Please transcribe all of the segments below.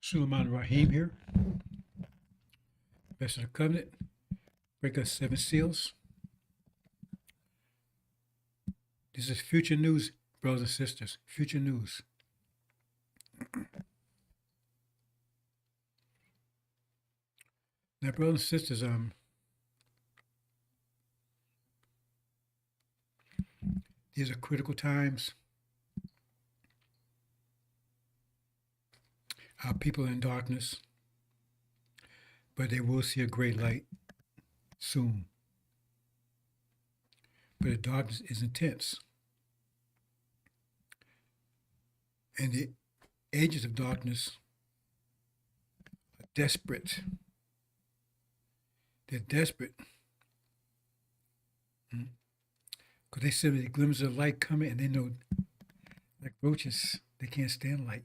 Suleiman Rahim here. Blessed of the covenant. Break us seven seals. This is future news, brothers and sisters. Future news. Now, brothers and sisters, these are critical times. Our people are in darkness, but they will see a great light soon. But the darkness is intense. And the agents of darkness are desperate. They're desperate. Because they see the glimmers of light coming and they know, like roaches, they can't stand light.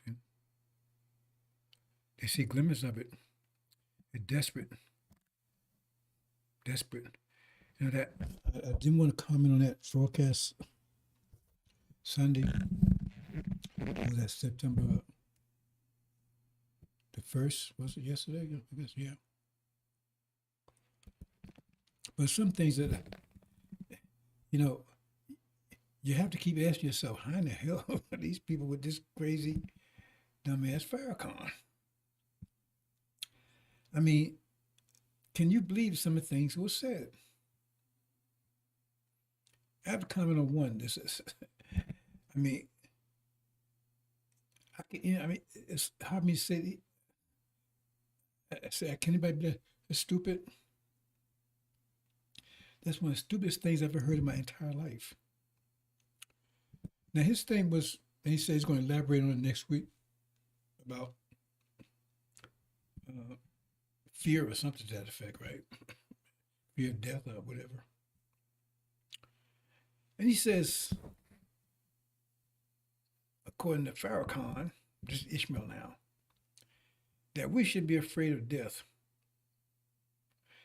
See? They see glimmers of it. They're desperate. Desperate. You know that I didn't want to comment on that forecast Sunday. Was that September the 1st? Was it yesterday? I guess, yeah. But some things that, you have to keep asking yourself, how in the hell are these people with this crazy, dumbass Farrakhan? I mean, can you believe some of the things that were said? I have to comment on one. This is, I mean, it's hard for me to say. Can anybody be that stupid? That's one of the stupidest things I've ever heard in my entire life. Now, his thing was, and he said he's going to elaborate on it next week about fear or something to that effect, right? Fear of death or whatever. And he says, according to Farrakhan, this is Ishmael now, that we should be afraid of death.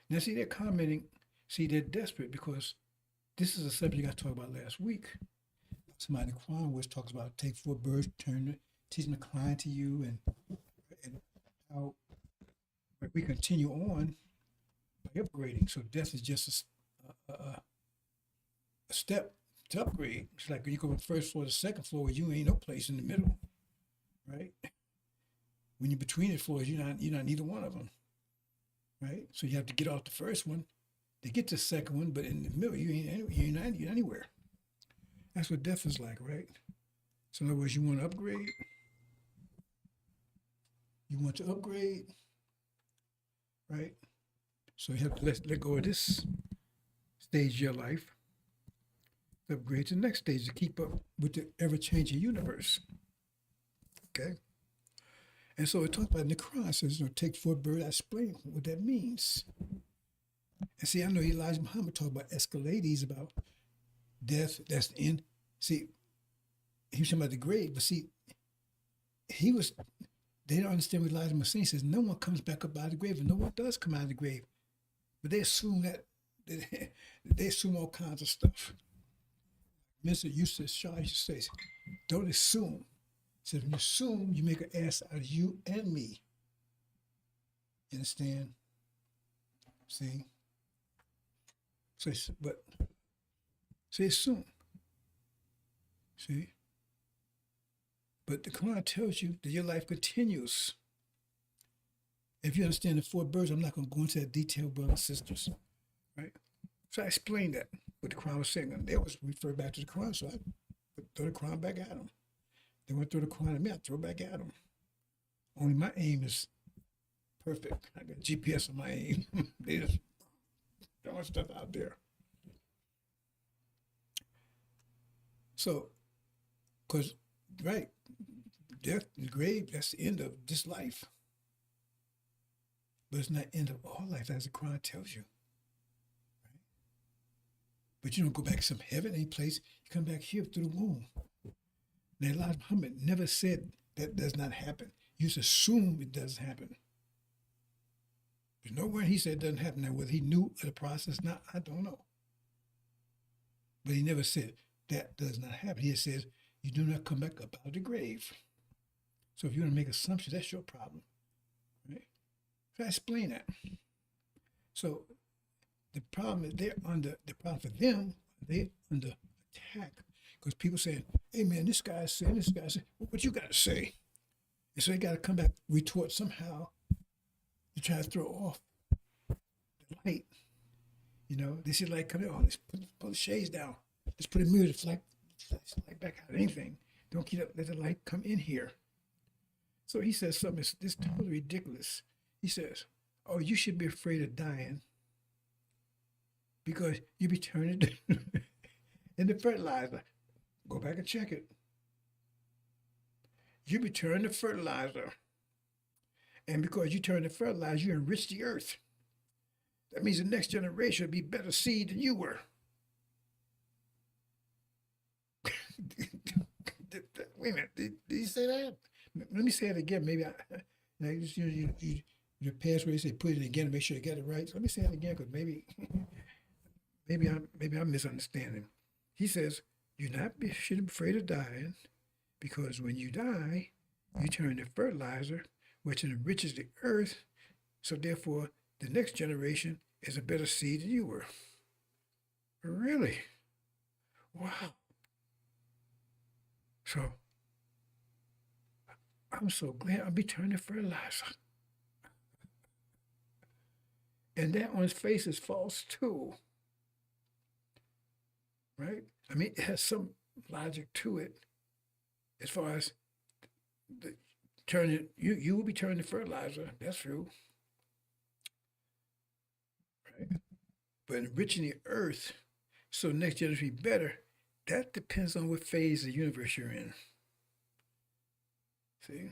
Now, see, they're commenting, they're desperate because this is a subject I talked about last week. Somebody in the Quran which talks about take four birds, teach them to climb to you, and how we continue on by upgrading. So death is just a step to upgrade. It's like when you go from first floor to second floor, where you ain't no place in the middle, right? When you're between the floors, you're not neither one of them, right? So you have to get off the first one to get to the second one, but in the middle, you're not anywhere. That's what death is like, right? So in other words, you want to upgrade. You want to upgrade, right? So you have to let go of this stage of your life, upgrade to the next stage to keep up with the ever-changing universe. Okay? And so it talks about in the Quran, it says, take four birds. I explain what that means. And see, I know Elijah Muhammad talked about escalades, about death, that's the end. See, he was talking about the grave, but see, they don't understand what Elijah was saying. He says, no one comes back up out of the grave, and no one does come out of the grave. But they assume they assume all kinds of stuff. Mr. Eustace Shaw used to say, don't assume. He said, when you assume, you make an ass out of you and me. You understand? See? So, assume. See? But the Quran tells you that your life continues. If you understand the four birds, I'm not going to go into that detail, brothers and sisters. Right? So I explained that, what the Quran was saying. And they always refer back to the Quran, so I throw the Quran back at them. They want to throw the Quran at me, I throw back at them. Only my aim is perfect. I got GPS on my aim. They just throwing stuff out there. So, because, right, death, the grave, that's the end of this life. But it's not the end of all life, as the Quran tells you. Right? But you don't go back to some heaven, any place. You come back here through the womb. Now, Elijah Muhammad never said that does not happen. You just assume it does happen. There's nowhere he said it doesn't happen. Now, whether he knew of the process or not, I don't know. But he never said that does not happen. He just says you do not come back up out of the grave. So if you want to make assumptions, that's your problem. Right? So I explain that. So the problem is the problem for them, they're under attack. Because people saying, hey man, this guy's saying, what you got to say? And so they got to come back, retort somehow to try to throw off the light. They see light coming on, let's pull the shades down. Let's put a mirror to flash light back out of anything. Don't let the light come in here. So he says something that's totally ridiculous. He says, oh, you should be afraid of dying because you be turning into fertilizer. Go back and check it. You be turning to fertilizer. And because you turn to fertilizer, you enrich the earth. That means the next generation will be better seed than you were. Wait a minute, did he say that? Let me say it again. Maybe your past where you say put it again to make sure you get it right. So let me say it again because maybe I'm misunderstanding. He says you shouldn't be afraid of dying because when you die, you turn to fertilizer, which enriches the earth. So therefore, the next generation is a better seed than you were. Really? Wow. So I'm so glad I'll be turning to fertilizer. And that on its face is false too. Right? I mean, it has some logic to it as far as you will be turning to fertilizer. That's true. Right? But enriching the earth so the next generation will be better, that depends on what phase of the universe you're in. See?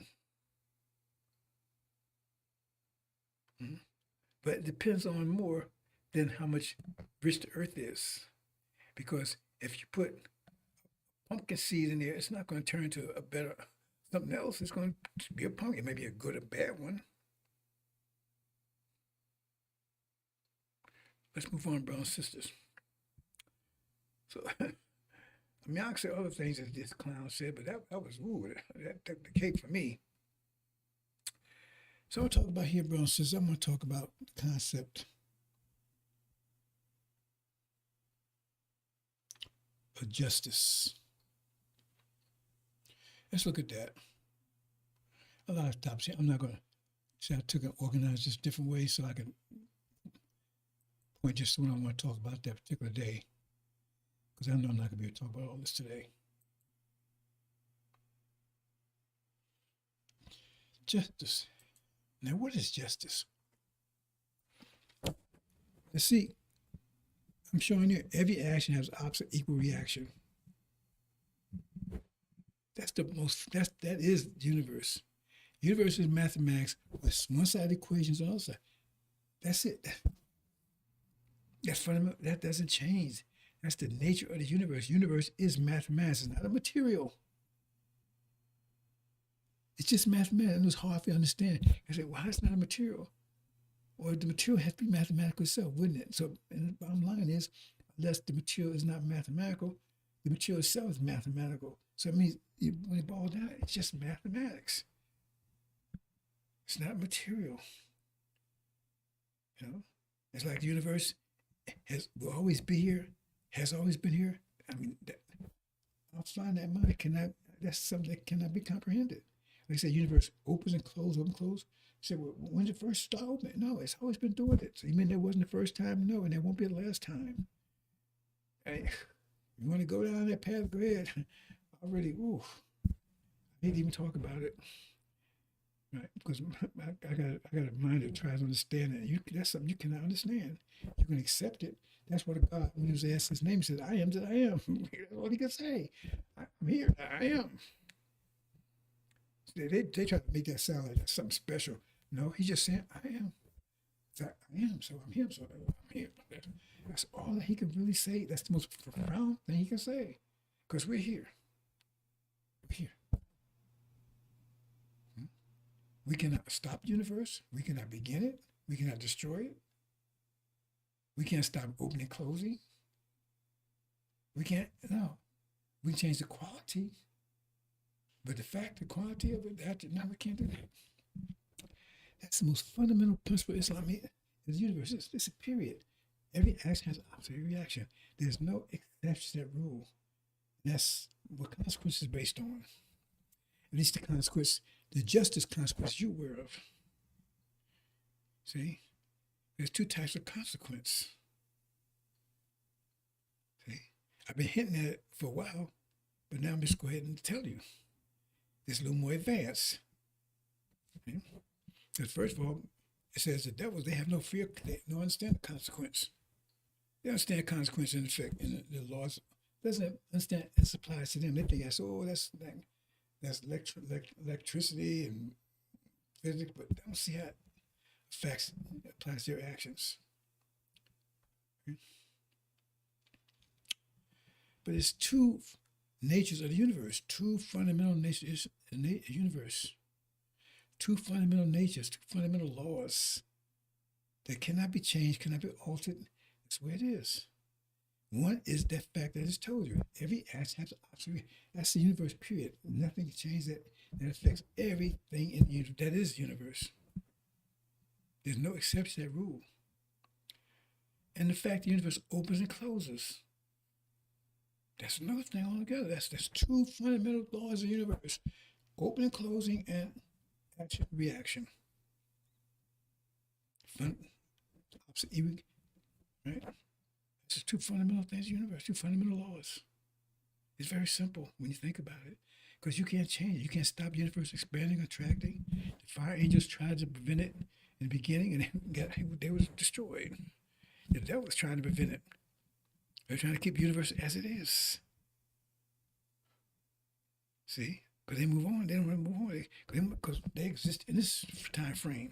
Mm-hmm. But it depends on more than how much rich the earth is. Because if you put pumpkin seed in there, it's not going to turn into a better something else. It's going to be a pumpkin. It may be a good or bad one. Let's move on, brothers and sisters. So, I mean, I could say other things that this clown said, but that was, that took the cake for me. So I'll talk about here, brothers and sisters, I'm going to talk about the concept of justice. Let's look at that. A lot of topics here. I'm not going to say I took and organized this different ways so I can point just to what I want to talk about that particular day. Because I know I'm not going to be able to talk about all this today. Justice. Now, what is justice? Let's see. I'm showing you every action has opposite equal reaction. That is the universe. Universe is mathematics with one side of equations on the other side. That's it. That's fundamental. That doesn't change. That's the nature of the universe. Universe is mathematics. It's not a material. It's just mathematics. And it's hard to understand. I say, why it's not a material? Or the material has to be mathematical itself, wouldn't it? So and the bottom line is, unless the material is not mathematical, the material itself is mathematical. So it means when it boils down, it's just mathematics. It's not material. It's like the universe will always be here, has always been here. I mean, outside that mind that's something that cannot be comprehended. Like I said, universe opens and closes, open, close. Say, well, when did it first start opening? No, it's always been doing it. So you mean there wasn't the first time? No, and there won't be the last time. Hey, you want to go down that path? Go ahead. Already, I hate to even talk about it. Right? Because I got a mind that tries to understand it. That's something you cannot understand. You can accept it. That's what God, when he was asked his name, he said, I am that I am. That's all he could say. I'm here. I am. They try to make that sound like that's something special. No, he's just saying, I am. I am, so I'm him, so I'm here. That's all that he can really say. That's the most profound thing he can say. Because we're here. We're here. We cannot stop the universe. We cannot begin it. We cannot destroy it. We can't stop opening and closing. We can't, no. We can change the quality, but the quality of it, no, we can't do that. That's the most fundamental principle of Islam is the universe. It's a period. Every action has opposite reaction. There's no exception to that rule. That's what consequence is based on. At least the consequence, the justice consequence you're aware of. See? There's two types of consequence. See? I've been hinting at it for a while, but now I'm just going to go ahead and tell you. It's a little more advanced. Okay? Because first of all, it says the devils, they have no fear, they don't understand the consequence. They understand consequence in effect, in the laws. Doesn't understand it applies to them. They think that's electricity and physics, but they don't see how it applies to their actions. Okay? But it's two natures of the universe, two fundamental natures of the universe, two fundamental natures, two fundamental laws that cannot be changed, cannot be altered. That's the way it is. One is that fact that I just told you. Every action has an opposite. That's the universe, period. Nothing can change that. That affects everything in the universe. That is the universe. There's no exception to that rule. And the fact the universe opens and closes. That's another thing altogether. That's two fundamental laws of the universe. Opening, closing, and action, reaction. Opposite, right? It's two fundamental things in the universe, two fundamental laws. It's very simple when you think about it, because you can't change it. You can't stop the universe expanding, contracting. The fire angels tried to prevent it in the beginning, and they were destroyed. The devil was trying to prevent it. They're trying to keep the universe as it is. See? Because they move on. They don't want to move on. Because they exist in this time frame.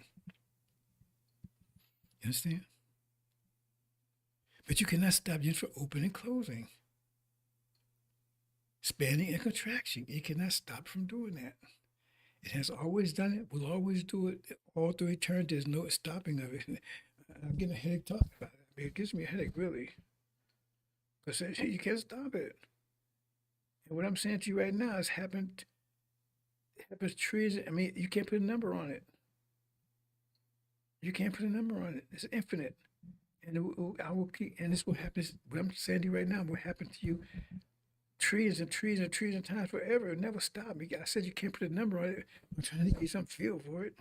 You understand? But you cannot stop the universe from opening and closing. Expanding and contraction. You cannot stop from doing that. It has always done it, will always do it, all through eternity. There's no stopping of it. I'm getting a headache talking about it. It gives me a headache, really. Because you can't stop it. And what I'm saying to you right now has happened trees. I mean, you can't put a number on it. You can't put a number on it. It's infinite. And I will keep, and this will happen. What I'm saying to you right now will happen to you trees and trees and trees and times forever. It'll never stop. I said you can't put a number on it. I'm trying to give you some feel for it.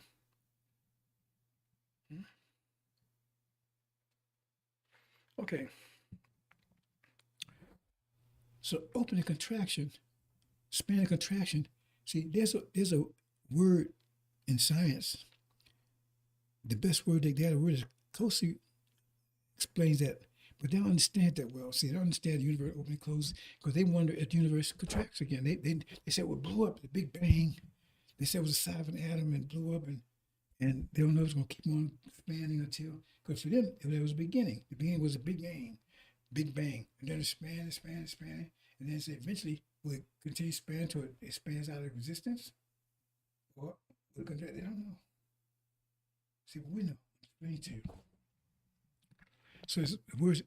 Okay. So opening contraction, span contraction. See, there's a word in science. The best word they got a word is closely explains that, but they don't understand that well. See, they don't understand the universe open and close because they wonder if the universe contracts again. They said, well, it blew up, the Big Bang. They said it was the size of an atom and blew up, and they don't know it's going to keep on expanding until, because for them, it was a beginning. The beginning was a Big Bang, and then it expanded, and then say eventually will it continue to expand until it expands out of existence, or will it contract? They don't know. See, but we know. Explain to you. So the word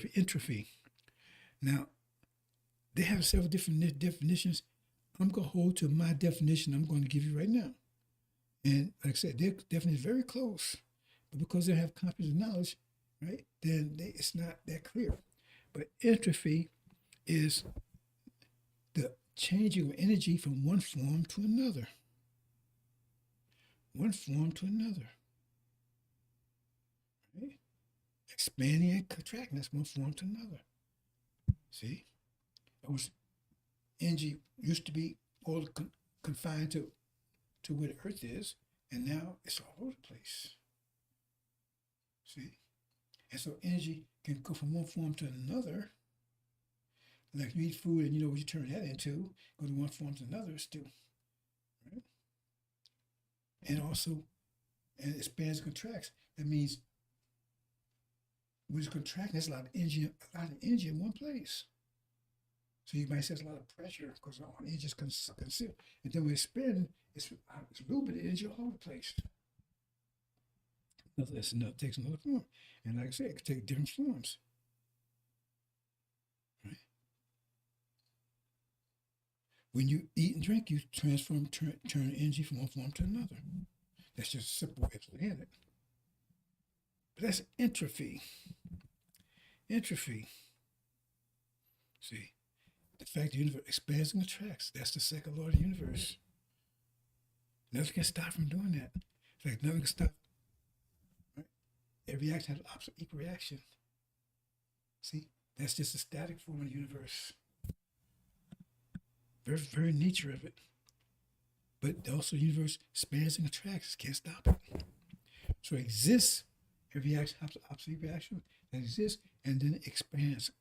entropy. Now, they have several different definitions. I'm going to hold to my definition I'm going to give you right now. And like I said, their definition is very close. But because they have comprehensive knowledge, right, then it's not that clear. But entropy is the changing of energy from one form to another. One form to another. Right? Expanding and contracting, that's one form to another. See? Energy used to be all confined to where the earth is, and now it's all over the place. See? And so energy can go from one form to another. Like you eat food and you know what you turn that into, go to one form to another still. Right? And also, and it expands and contracts. That means when it's contracting, there's a lot of energy in one place. So you might say there's a lot of pressure because all energy is concealed. And then when it's spinning, it's a little bit of energy all over the place. takes another form. And like I said, it could take different forms. Right? When you eat and drink, you turn energy from one form to another. That's just a simple way of looking at it. But that's entropy. Entropy. See, the fact the universe expands and contracts. That's the second law of the universe. Nothing can stop from doing that. In fact, nothing can stop. Right? Every action has an opposite equal reaction. See, that's just the static form of the universe. Very, very nature of it. But also, the universe expands and contracts. Can't stop it. So it exists. Every action has an opposite reaction that exists, and then it expands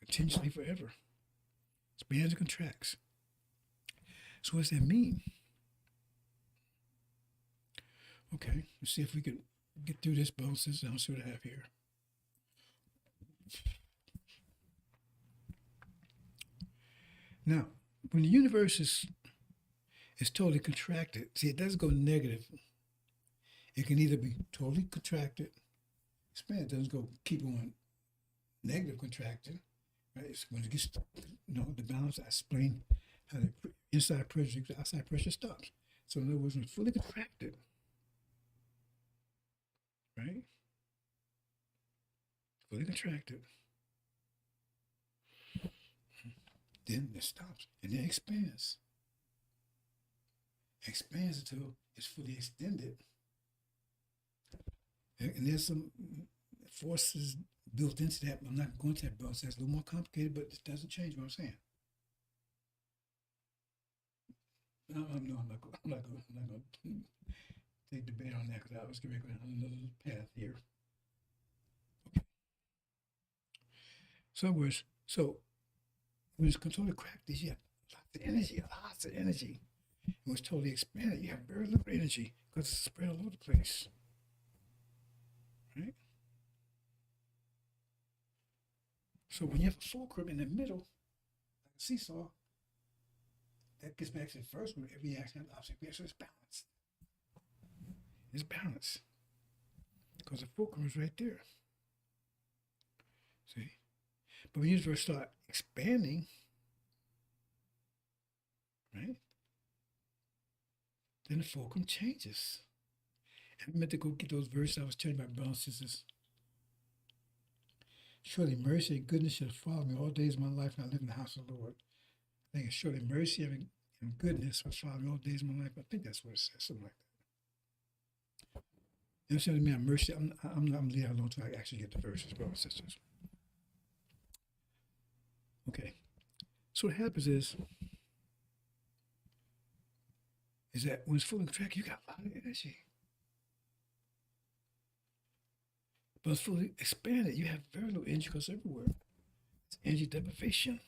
continuously forever. Expands and contracts. So what does that mean? Okay, let's see if we can get through this bone system. I'll see what I have here. Now, when the universe is totally contracted, see, it doesn't go negative. It can either be totally contracted, expand. It doesn't go keep on negative contracted. Right? It's when it gets, the balance. I explained how the inside pressure, the outside pressure stops. So in other words, when it's fully contracted, right? Fully contracted. Then it stops and then expands. Expands until it's fully extended. And there's some forces built into that. I'm not going to that, but it's a little more complicated, but it doesn't change what I'm saying. No, I'm not going to take debate on that because I was going to go down another path here. Okay. So, in other words, when it's totally cracked, you have lots of energy. When it's totally expanded, you have very little energy because it's spread all over the place. Right? So when you have a fulcrum in the middle, like a seesaw, that gets back to the first one. Every action has opposite reaction. It's balanced. It's balanced because the fulcrum is right there. See? But when you first start expanding, right, then the fulcrum changes. And I meant to go get those verses I was telling my brothers and sisters. Surely mercy and goodness shall follow me all days of my life, and I live in the house of the Lord. I think it's surely mercy and goodness will follow me all days of my life. I think that's what it says, something like that. You understand what I mean? Mercy. I'm leaving it alone until I actually get the verses, brothers and sisters. Okay. So what happens is that when it's fully contracted, you got a lot of energy. But it's fully expanded, you have very little energy because everywhere. It's energy deprivation.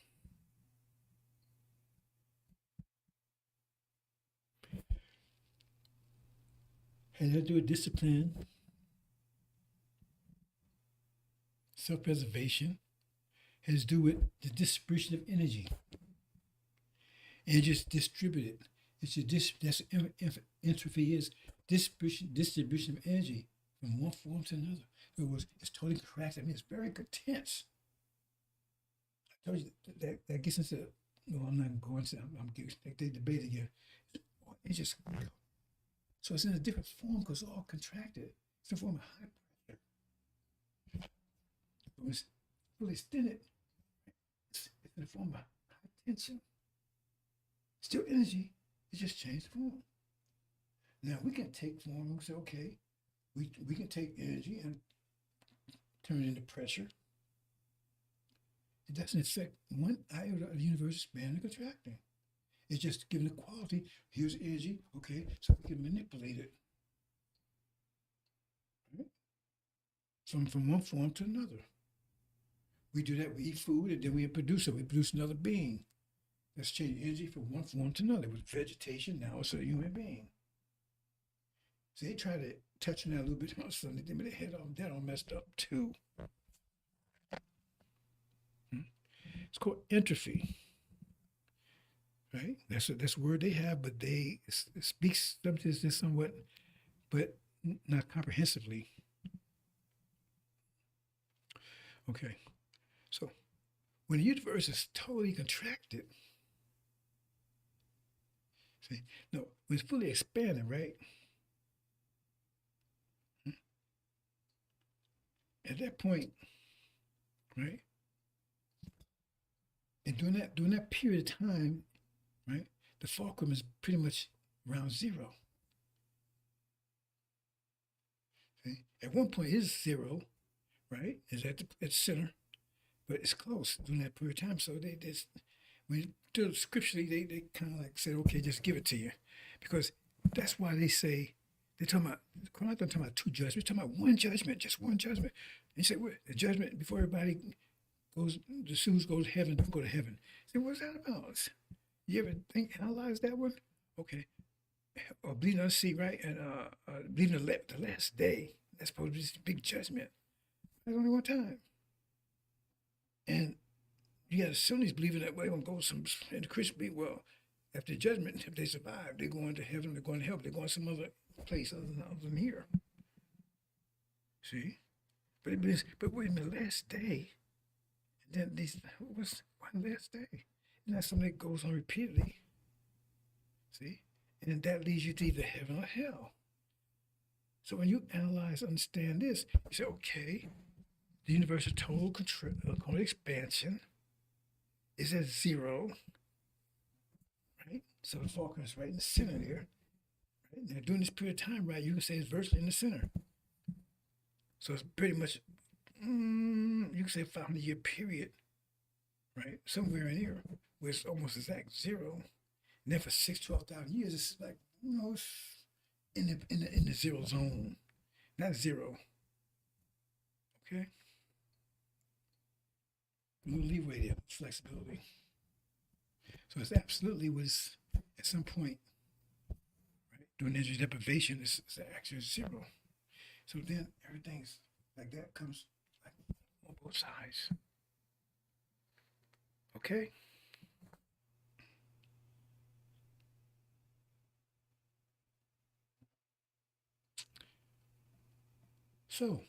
Has to do with discipline, self-preservation, has to do with the distribution of energy. Energy is distributed. It's that's entropy is distribution of energy from one form to another. In other words, it's totally correct. I mean, it's very intense. I told you that gets into. No, I'm not going to. I'm like they debate again. It's just so it's in a different form because it's all contracted. It's a form of high pressure. When it's fully extended, it's in a form of high tension. Still energy. It just changed form. Now we can take form and say, okay, we can take energy and turn it into pressure. It doesn't affect one iota of the universe expanding and contracting. It's just giving a quality. Here's energy, okay, so we can manipulate it. Right? From one form to another. We do that, we eat food, and then we produce it. We produce another being. Let's change energy from one form to another. With vegetation, now it's a human being. So they try to touch on that a little bit on Sunday, but they had that all messed up too. It's called entropy. Right? That's a word they have, but it speaks something that's somewhat but not comprehensively. Okay, so when the universe is totally contracted, see, no, when it's fully expanded, right? At that point, right, and during that period of time, right, the fulcrum is pretty much around zero. See? At one point, it's zero, right? Is at the center, but it's close during that period of time. So they just when do it scripturally, they kind of like said, okay, just give it to you, because that's why they say they're talking about Quran. They're talking about two judgments. They're talking about one judgment, just one judgment. And you say, what the judgment before everybody goes, the souls goes to heaven, don't go to heaven. Say, what's that about? You ever analyze that one? Okay, or believing on the sea, right? And believing the last day. That's supposed to be this big judgment. There's only one time. And you got the Sunnis believing that way on go some, and the Christians believe, well, after the judgment, if they survive, they're going to heaven, they're going to hell, they're going to some other place other than here. See? But we're in the last day. And then what's one last day? And that's something that goes on repeatedly. See? And that leads you to either heaven or hell. So when you analyze, understand this, you say, okay, the universe is total expansion is at zero, right? So the fulcrum is right in the center there. Right? Now during this period of time, right, you can say it's virtually in the center. So it's pretty much, you can say 500-year period, right? Somewhere in here where it's almost exact zero. And then for 12,000 years, it's like, it's in the zero zone, not zero. Okay? A little leeway there, flexibility. So it's absolutely was at some point, right, during energy deprivation, it's actually zero. So then everything's like that comes like on both sides. Okay? So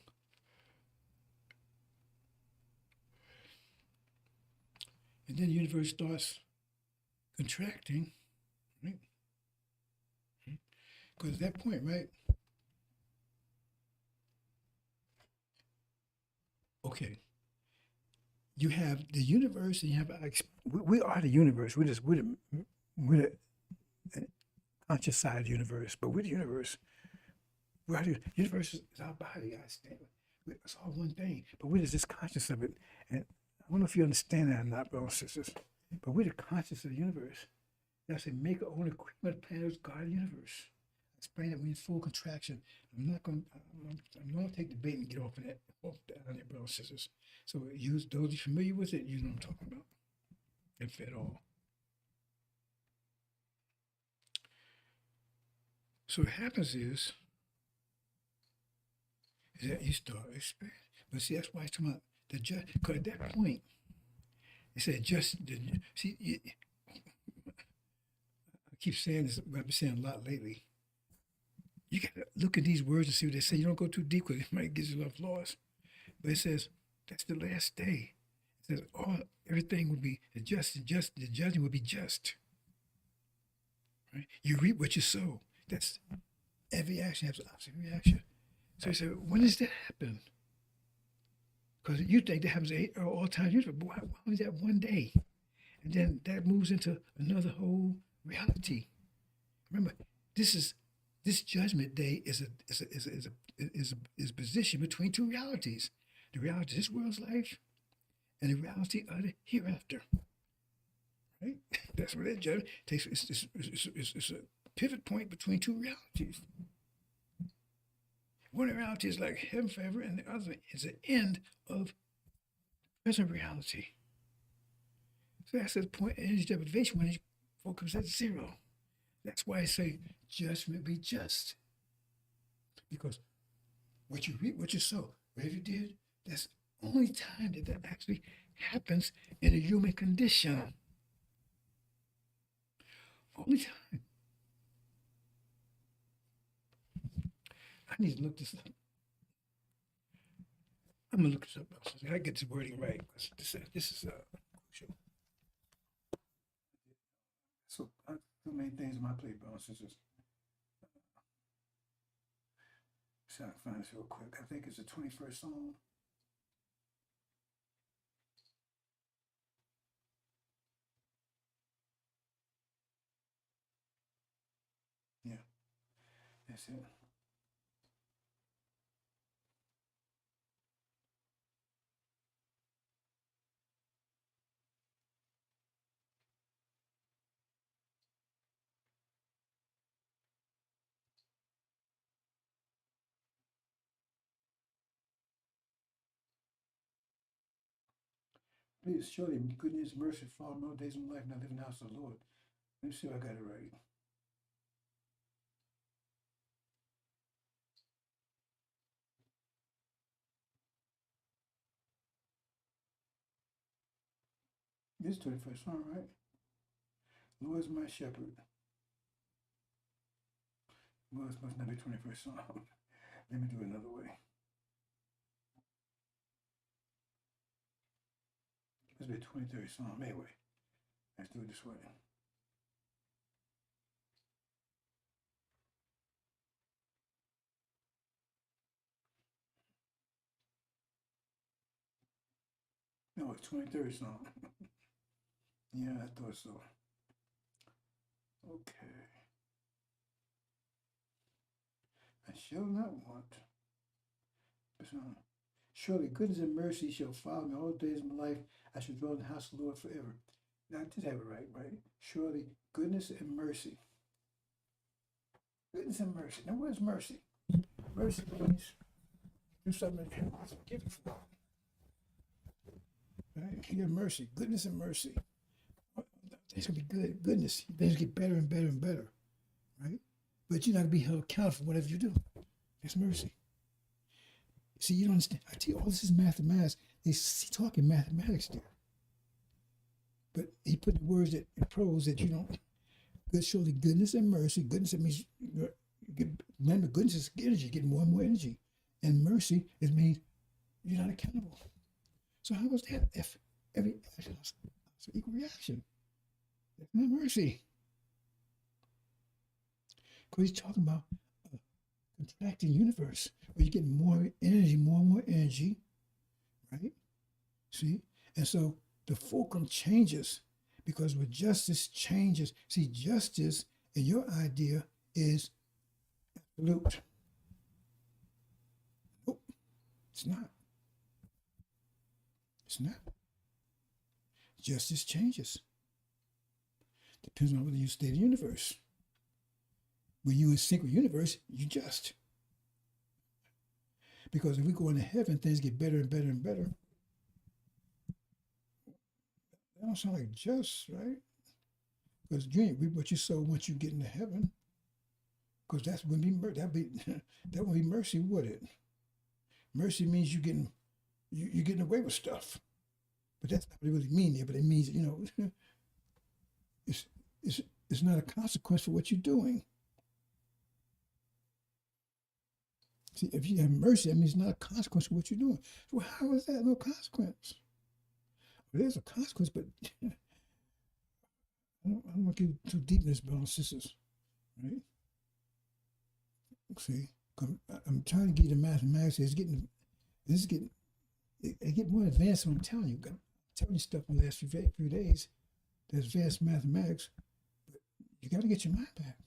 and then the universe starts contracting, right? Because at that point, right? Okay, you have the universe, and you have we are the universe. We're the conscious side of the universe, but we're the universe. We're the universe is our body. It's all one thing, but we're just conscious of it. And I don't know if you understand that or not, brothers and sisters, but we're the conscious of the universe. And I say, make our own equipment, planets, guard the universe. Explain that we're in full contraction. I'm not going to take the bait and get off of that, on there, brothers and sisters. So those who are familiar with it, you know what I'm talking about. If at all. So what happens is that you start expanding. But see, that's why it's talking about the just, because at that point, it said see, I keep saying this, I've been saying a lot lately. You got to look at these words and see what they say. You don't go too deep because it might get you lost. But it says, that's the last day. It says, everything will be just, the judgment will be just. Right? You reap what you sow. That's every action has an opposite reaction. So he said, when does that happen? Because you think that happens all time, but why is that one day? And then that moves into another whole reality. Remember, this judgment day is positioned between two realities: the reality of this world's life and the reality of the hereafter. Right? That's what that judgment takes. It's a pivot point between two realities. One reality is like heaven forever, and the other is the end of present reality. So that's the point of energy deprivation when it focuses at zero. That's why I say judgment be just. Because what you reap, what you sow, whatever you did, that's the only time that actually happens in a human condition. Only time. I need to look this up. I'm gonna look this up. I get this wording right. This is crucial. So two main things in my play, brothers and sisters. See if I can find this real quick. I think it's the 21st Psalm. Yeah, that's it. Please, surely goodness, mercy, follow me all days of my life, and I live in the house of the Lord. Let me see if I got it right. This is 21st Psalm, right? Lord is my shepherd. Well, this must not be 21st Psalm. Let me do it another way. This be 23rd Psalm. Anyway, let's do it this way. No, it's 23rd Psalm. Yeah, I thought so. Okay. I shall not want. Surely goodness and mercy shall follow me all the days of my life. I shall dwell in the house of the Lord forever. Now, I did have it right, right? Surely goodness and mercy. Goodness and mercy. Now, where's mercy? Mercy means do something and forgive you for. Right? You have mercy. Goodness and mercy. Things gonna be good. Goodness. Things get better and better and better. Right? But you're not gonna be held accountable for whatever you do. That's mercy. See, you don't understand. I tell you, all this is mathematics. He's talking mathematics there. But he put the words that in prose that you don't. Good, surely goodness and mercy. Goodness, that means remember, goodness is energy, getting more and more energy. And mercy is means you're not accountable. So how was that if every action has an equal reaction? That's not mercy. Because he's talking about a contracting universe where you're getting more energy, more and more energy, right? See? And so the fulcrum changes because with justice changes. See, justice in your idea is absolute. Nope, it's not. It's not. Justice changes. Depends on whether you stay in the universe. When you're in sync with the universe, you just. Because if we go into heaven, things get better and better and better. That don't sound like just, right? Because you ain't reap what you sow once you get into heaven. Because that wouldn't be mercy, would it? Mercy means you're getting away with stuff. But that's not what it really means there. But it means, it's not a consequence for what you're doing. See, if you have mercy, that means it's not a consequence for what you're doing. So how is that no consequence? Well, there's a consequence, but I don't want to get too deep in this, brothers and sisters, right? See, I'm trying to get you the mathematics. It get more advanced. I'm telling you, I'm telling you stuff in the last few days. There's advanced mathematics, but you got to get your mind back.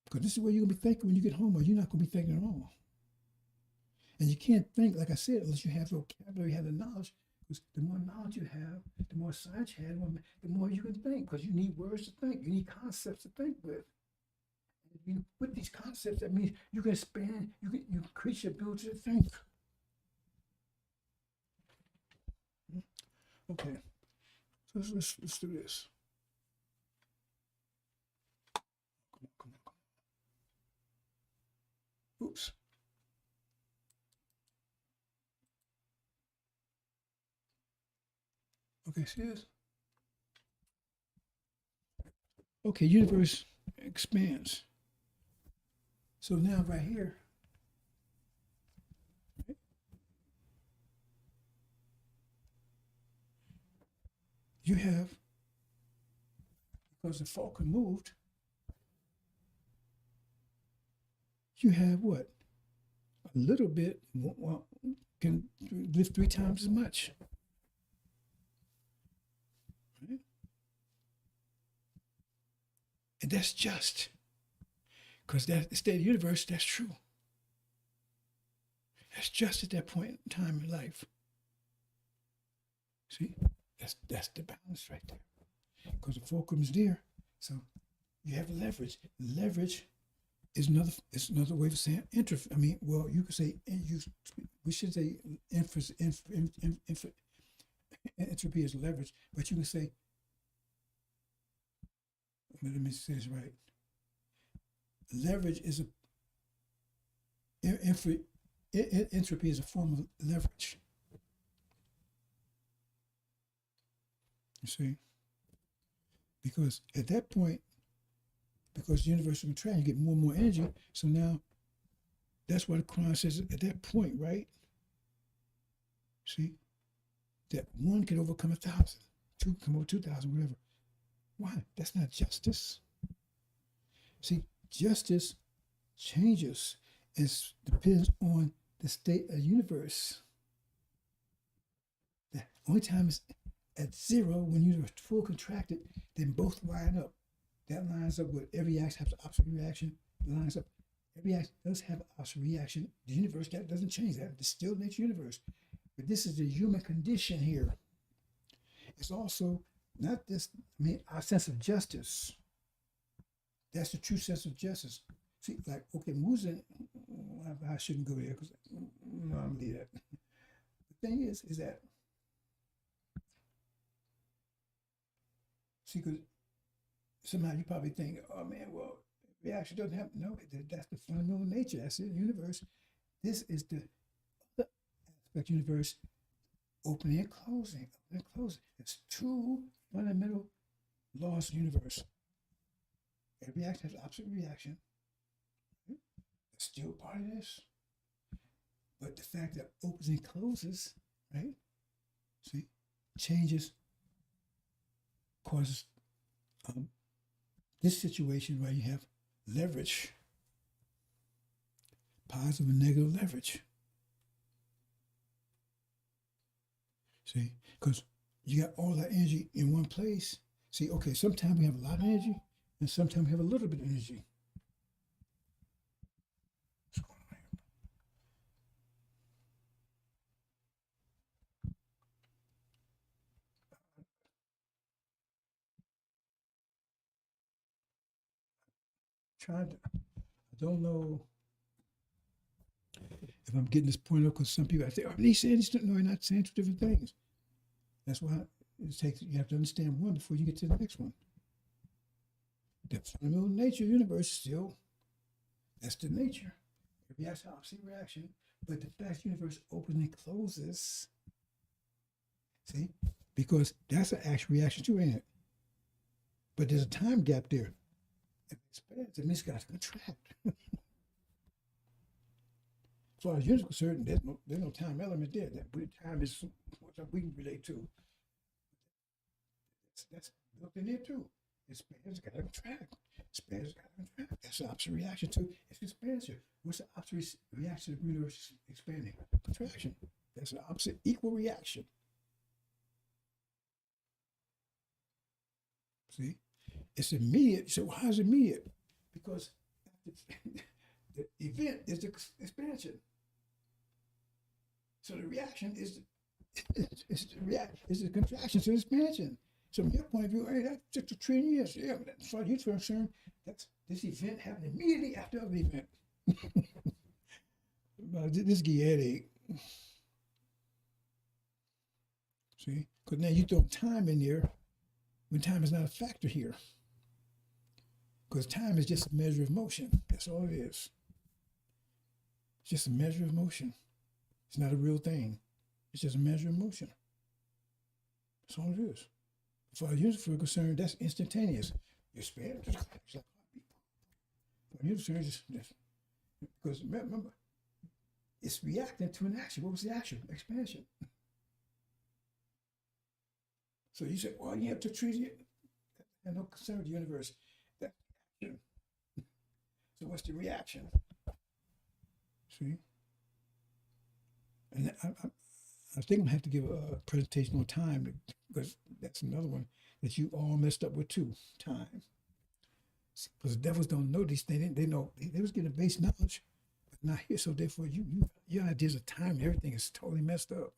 Because this is where you're going to be thinking when you get home, or you're not going to be thinking at all. And you can't think, like I said, unless you have the vocabulary, you have the knowledge. Because the more knowledge you have, the more science you have, the more you can think. Because you need words to think. You need concepts to think with. And if you put these concepts, that means you can expand, you increase your ability to think. Okay. So let's do this. Come on. Oops. Okay, see this? Okay, universe expands. So now right here, you have, because the fulcrum moved, you have what? A little bit, well, can lift 3 times as much. Right? And that's just, because that state of the universe, that's true. That's just at that point in time in life. See, that's the balance right there. Because the fulcrum is there, so you have leverage. Leverage is another way of saying entropy. I mean, well, you could say we should say entropy is leverage, but you can say, let me say this right. Leverage is entropy is a form of leverage. You see, because at that point, because the universe is contracting, you get more and more energy. So now, that's why the Quran says at that point, right? See, that 1 can overcome 1,000, 2 can come over 2,000, whatever. Why? That's not justice. See, justice changes. It depends on the state of the universe. The only time is at 0 when you're full contracted, then both line up. That lines up with every action has an opposite reaction. It lines up. Every action does have an opposite reaction. The universe, that doesn't change that. It's still nature universe. But this is the human condition here. It's also not this, our sense of justice. That's the true sense of justice. See, like, okay, Musa, I shouldn't go there because no, I'm gonna leave that. The thing is that, see, because somehow you probably think, oh man, well, reaction doesn't happen. No, that's the fundamental nature. That's it, the universe. This is the other aspect of the universe, opening and closing, opening and closing. It's 2 fundamental laws of the universe. Every action has opposite reaction. It's still part of this. But the fact that opens and closes, right? See, changes, causes this situation where you have leverage, positive and negative leverage. See, because you got all that energy in one place. See, okay, sometimes we have a lot of energy and sometimes we have a little bit of energy. What's going on here? I don't know if I'm getting this point up because some people I say, oh, he's saying this. No, you're not saying 2 different things. That's why you have to understand one before you get to the next one. The fundamental nature of the universe is still, that's the nature. Every action, opposite reaction. But the fact the universe opens and closes, see, because that's an actual reaction too, ain't it? But there's a time gap there. If it expands, it means it's got to contract. As far as you're concerned, there's no time element there. That time is what we can relate to. That's built in there too. Expands, got to contract. Expands, got to contract. That's the opposite reaction to its expansion. What's the opposite reaction to the universe expanding? Contraction. That's the opposite equal reaction. See? It's immediate. So how is it immediate? Because the event is the expansion. So the reaction is the contraction to the expansion. So from your point of view, hey, that took 1 trillion years. Yeah, as far as you're concerned, that's this event happened immediately after the other event. This give you a headache. See? Because now you throw time in there when time is not a factor here. Because time is just a measure of motion. That's all it is. It's just a measure of motion. It's not a real thing. It's just a measure of motion. That's all it is. As far as you're concerned, that's instantaneous. You expand, just like heartbeat. You understand? Because remember, it's reacting to an action. What was the action? Expansion. So you say, well, you have to treat it and no concern with the universe. That action. So what's the reaction? See? And I think I'm gonna have to give a presentation on time because that's another one that you all messed up with too. Time. Because the devils don't know these things. They know they was getting base knowledge, but not here. So therefore, your ideas of time and everything is totally messed up.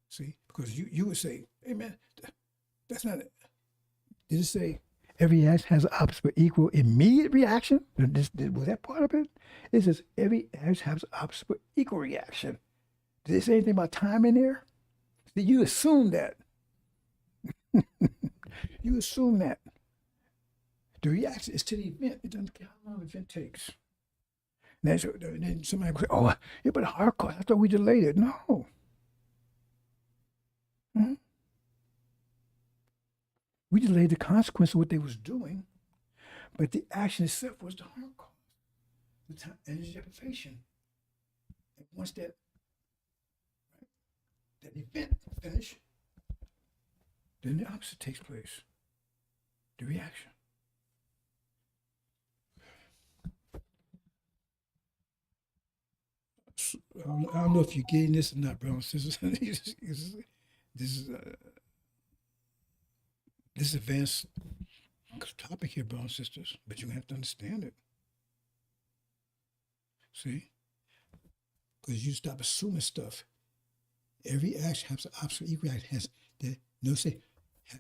See, because you would say, hey man, that's not it. Did it say every action has an opposite but equal immediate reaction? Was that part of it? It says every action has an opposite but equal reaction. Did it say anything about time in there? See, you assume that. You assume that. The reaction is to the event. It doesn't care how long the event takes. Then somebody will say, oh, yeah, but hard course. I thought we delayed it. No. Mm-hmm. We delayed the consequence of what they was doing, but the action itself was the harm cause, the time, energy deprivation. And once that event finished, then the opposite takes place, the reaction. I don't know if you're getting this or not, brothers and sisters. This is advanced topic here, brothers and sisters, but you have to understand it. See? Because you stop assuming stuff. Every action has an opposite equal action. Has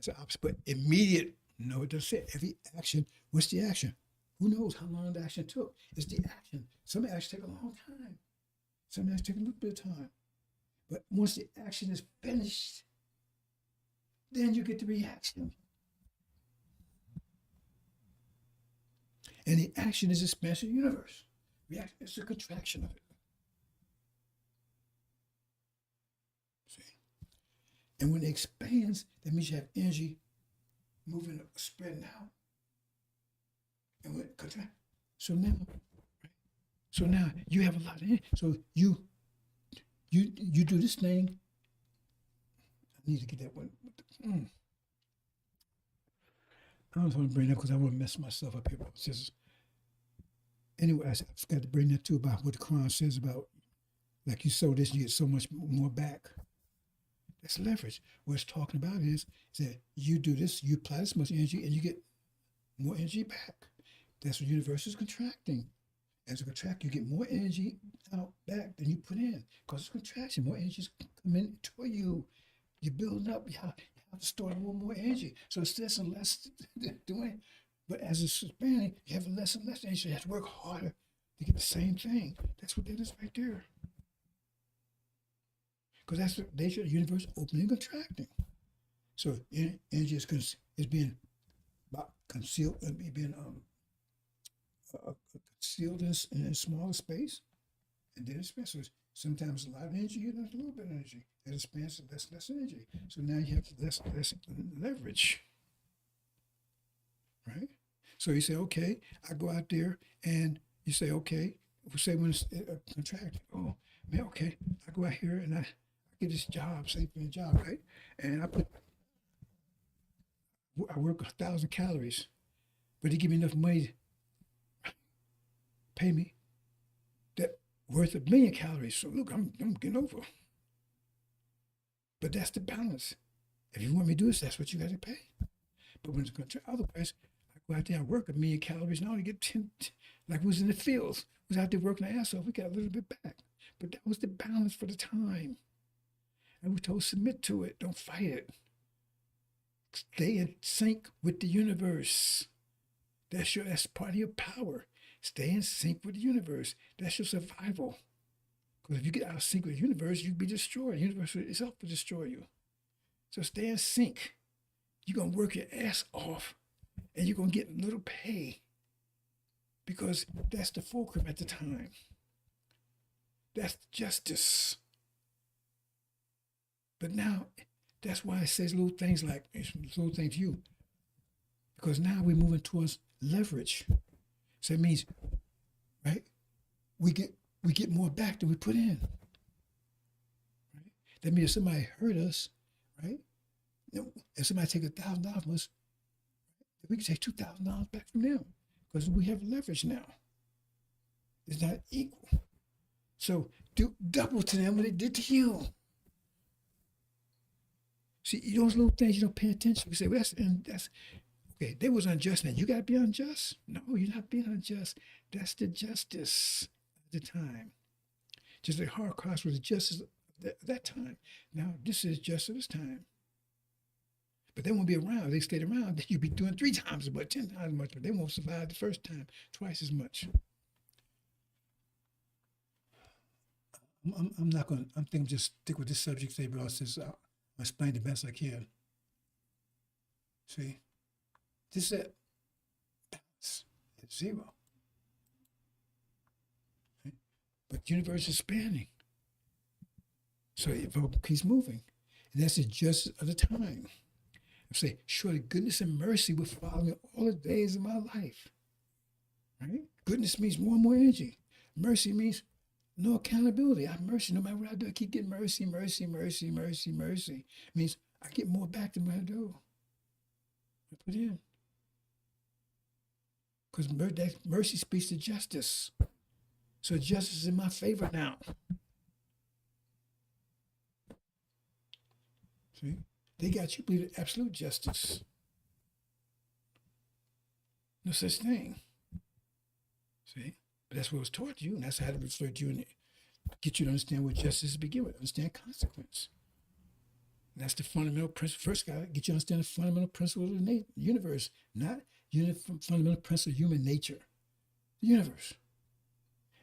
an opposite, but immediate. No, it doesn't say every action. What's the action? Who knows how long the action took? It's the action. Some actions take a long time. Some actions take a little bit of time. But once the action is finished, then you get the reaction. And the action is expansion of the universe. Reaction is a contraction of it. See? And when it expands, that means you have energy moving, spreading out. And when it contracts, so now you have a lot of energy. So you do this thing. I need to get that one. I don't want to bring that because I want to mess myself up here. Anyway, I forgot to bring that too about what the Quran says about, like, you sow this, you get so much more back. That's leverage. What it's talking about is that you do this, you apply this much energy, and you get more energy back. That's what the universe is contracting. As a contract, you get more energy out back than you put in because it's contraction. More energy is coming to you. You're building up. You have to store more energy. So it's less and less doing. But as it's expanding, you have less and less energy. So you have to work harder to get the same thing. That's what that is right there. Because that's the nature of the universe, opening and contracting. So energy is being concealed and being concealed in a smaller space, and then it expands. So sometimes a lot of energy and a little bit of energy. It expands less energy. So now you have less leverage, right? So you say, okay, I go out there, and you say, okay, we say when it's contracting, oh man, okay, I go out here and I get this job, same job, right? And I work 1,000 calories, but they give me enough money to pay me that worth 1,000,000 calories. So look, I'm getting over. But that's the balance. If you want me to do this, that's what you got to pay. But when it's going to otherwise, I go out there and work 1,000,000 calories, and I only get 10, like we was in the fields. We was out there working our ass off. We got a little bit back. But that was the balance for the time. And we told submit to it. Don't fight it. Stay in sync with the universe. That's part of your power. Stay in sync with the universe. That's your survival. Because if you get out of sync with the universe, you'll be destroyed. The universe itself will destroy you. So stay in sync. You're going to work your ass off, and you're going to get little pay. Because that's the fulcrum at the time. That's justice. But now, that's why it says little things like, little things to you. Because now we're moving towards leverage. So that means, right, we get more back than we put in. Right? That means if somebody hurt us, right? If somebody take $1,000 from us, we can take $2,000 back from them because we have leverage now. It's not equal. So do double to them what they did to you. See, those little things you don't pay attention. You say, well, that's okay. They was unjust. Now you got to be unjust. No, you're not being unjust. That's the justice at the time. Just like Holocaust was the justice at that time. Now this is justice of this time. But they won't be around. If they stayed around, then you'd be doing 3 times as much, 10 times as much. But they won't survive the first time, twice as much. I'm not going to, I'm thinking just stick with this subject today, but since I'll explain the best I can. See, this is it. Balance is 0. Right? But the universe is expanding. So it keeps moving. And that's the justice of the time. I say, surely goodness and mercy will follow me all the days of my life. Right? Goodness means more and more energy. Mercy means no accountability. I have mercy. No matter what I do, I keep getting mercy, mercy, mercy, mercy, mercy. It means I get more back than what I do. I put in. Because mercy speaks to justice. So justice is in my favor now. See? They got you believe in absolute justice. No such thing. See? But that's what was taught to you, and that's how to refer to you and get you to understand what justice is to begin with, understand consequence. And that's the fundamental principle. First, got to get you to understand the fundamental principle of the universe, not fundamental principle of human nature, the universe.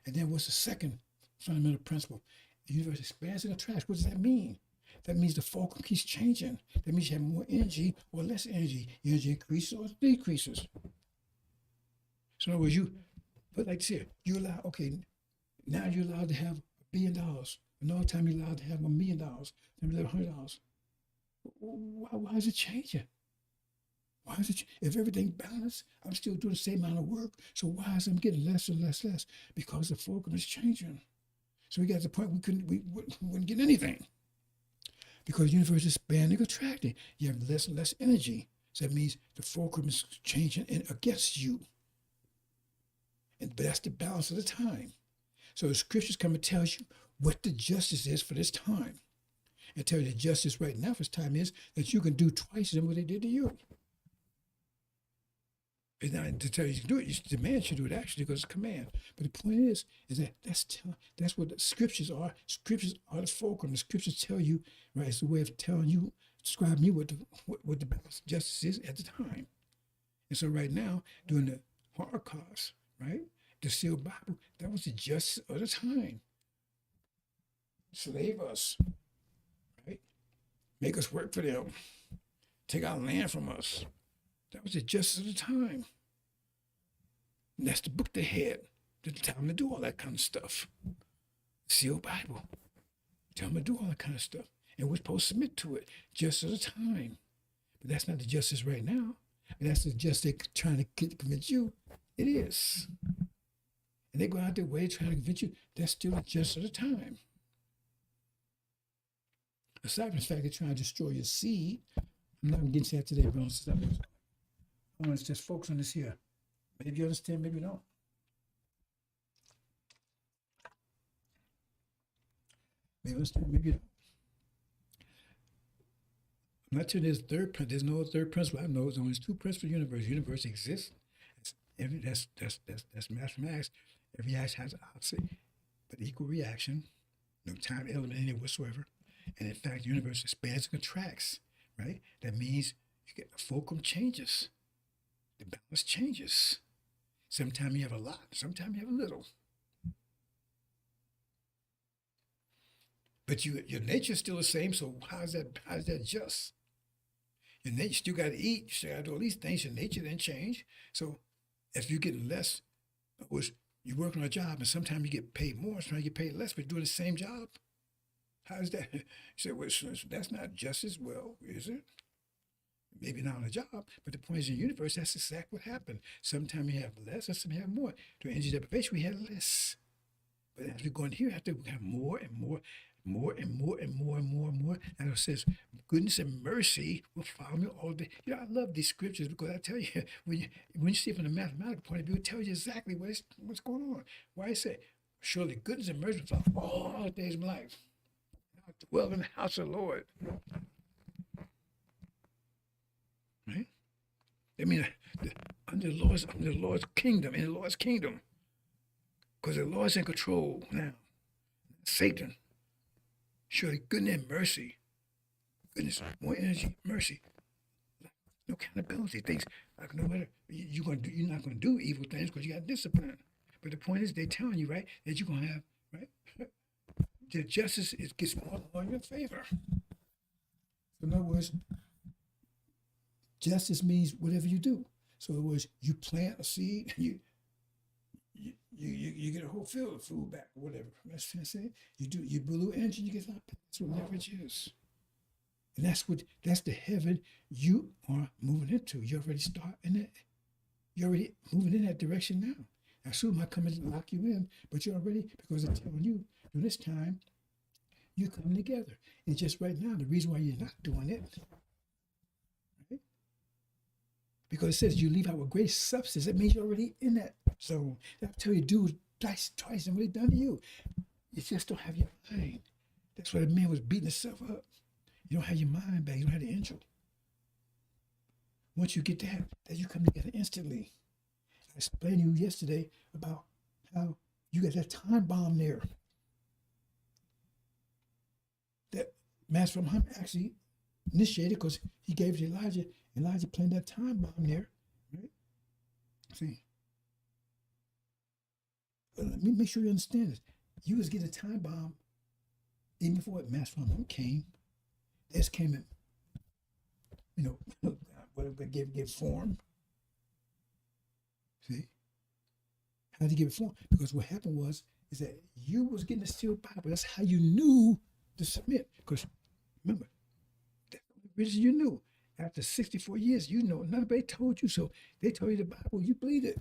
And then what's the second fundamental principle? The universe expands and contracts. What does that mean? That means the fulcrum keeps changing. That means you have more energy or less energy. Your energy increases or decreases. So in other words, but like this here, you allow, okay, now you're allowed to have $1 billion. Another time you're allowed to have $1 million. Then you have $100. Why is it changing? Why is it? If everything balanced, I'm still doing the same amount of work. So why is it getting less and less? Because the fulcrum is changing. So we got to the point we wouldn't get anything. Because the universe is expanding, contracting. You have less and less energy. So that means the fulcrum is changing against you. But that's the balance of the time. So the scriptures come and tell you what the justice is for this time. And tell you the justice right now for this time is that you can do twice as what they did to you. It's not to tell you to do it. The man should do it actually because it's a command. But the point is that that's what the scriptures are. Scriptures are the fulcrum. The scriptures tell you, right? It's the way of telling you, describing you what the balance of justice is at the time. And so right now, during the Holocaust, right, the sealed Bible, that was the justice of the time. Slave us, right? Make us work for them. Take our land from us. That was the justice of the time. And that's the book they had. To tell them to do all that kind of stuff. Sealed Bible. Tell them to do all that kind of stuff. And we're supposed to submit to it. Justice of the time. But that's not the justice right now. And that's the justice they're trying to convince you. It is. And they go out their way trying to convince you that's still the justice of the time. Aside from the fact they're trying to destroy your seed, I'm not going to get into that today, but I want to just focus on this here. Maybe you understand, maybe you don't. Maybe you understand, maybe you don't. I'm not sure there's no third principle. I know there's only 2 principles of the universe. The universe exists. That's mathematics. Every action has an opposite, but equal reaction, no time element in it whatsoever. And in fact, the universe expands and contracts, right? That means you get the fulcrum changes. The balance changes. Sometimes you have a lot, sometimes you have a little. But your nature's still the same, so how is that just? Your nature still got to eat, you still got to do all these things, your nature didn't change. So if you're getting less, you're working on a job and sometimes you get paid more, sometimes you get paid less, but you're doing the same job. How is that? You say, well, that's not justice. Well, is it? Maybe not on a job, but the point is in the universe, that's exactly what happened. Sometimes you have less, and sometimes you have more. During energy deprivation, we had less. But as we go in here, after we have more and more, more and more and more and more and more. And it says, goodness and mercy will follow me all day. You know, I love these scriptures because I tell you, when you see it from the mathematical point of view, it tells you exactly what's going on. Why I say, surely goodness and mercy will follow all the days of my life. I dwell in the house of the Lord. Right? I mean, under the Lord's kingdom, in the Lord's kingdom. Because the Lord's in control now. Satan, surely goodness and mercy, goodness, more energy, mercy, no accountability, things like no matter you're not gonna do evil things because you got discipline. But the point is, they're telling you right that you're gonna have right. The justice gets more in your favor. So in other words, justice means whatever you do. So in other words, you plant a seed, you get a whole field of food back, or whatever. That's what I'm saying. You build a little engine, you get a lot. That's what leverage is. And that's the heaven you are moving into. You already start in it. You're already moving in that direction now. Now soon might come and lock you in, but you're already, because I'm telling you, during this time, you're coming together. And just right now, the reason why you're not doing it, right? Because it says you leave out with great substance. It means you're already in that zone. That'll tell you, do twice and what he done to you. You just don't have your mind. That's why the man was beating himself up. You don't have your mind back. You don't have the angel. Once you get that you come together instantly. I explained to you yesterday about how you got that time bomb there. That Master Muhammad actually initiated because he gave it to Elijah. Elijah planted that time bomb there. Right? See. But let me make sure you understand this. You was getting a time bomb even before Master Muhammad came. This came in, whatever give form. See? How did he give it form? Because what happened is that you was getting a sealed Bible. That's how you knew to submit. Because remember, that's the reason you knew. After 64 years, you know, nobody told you. So they told you the Bible, you believed it.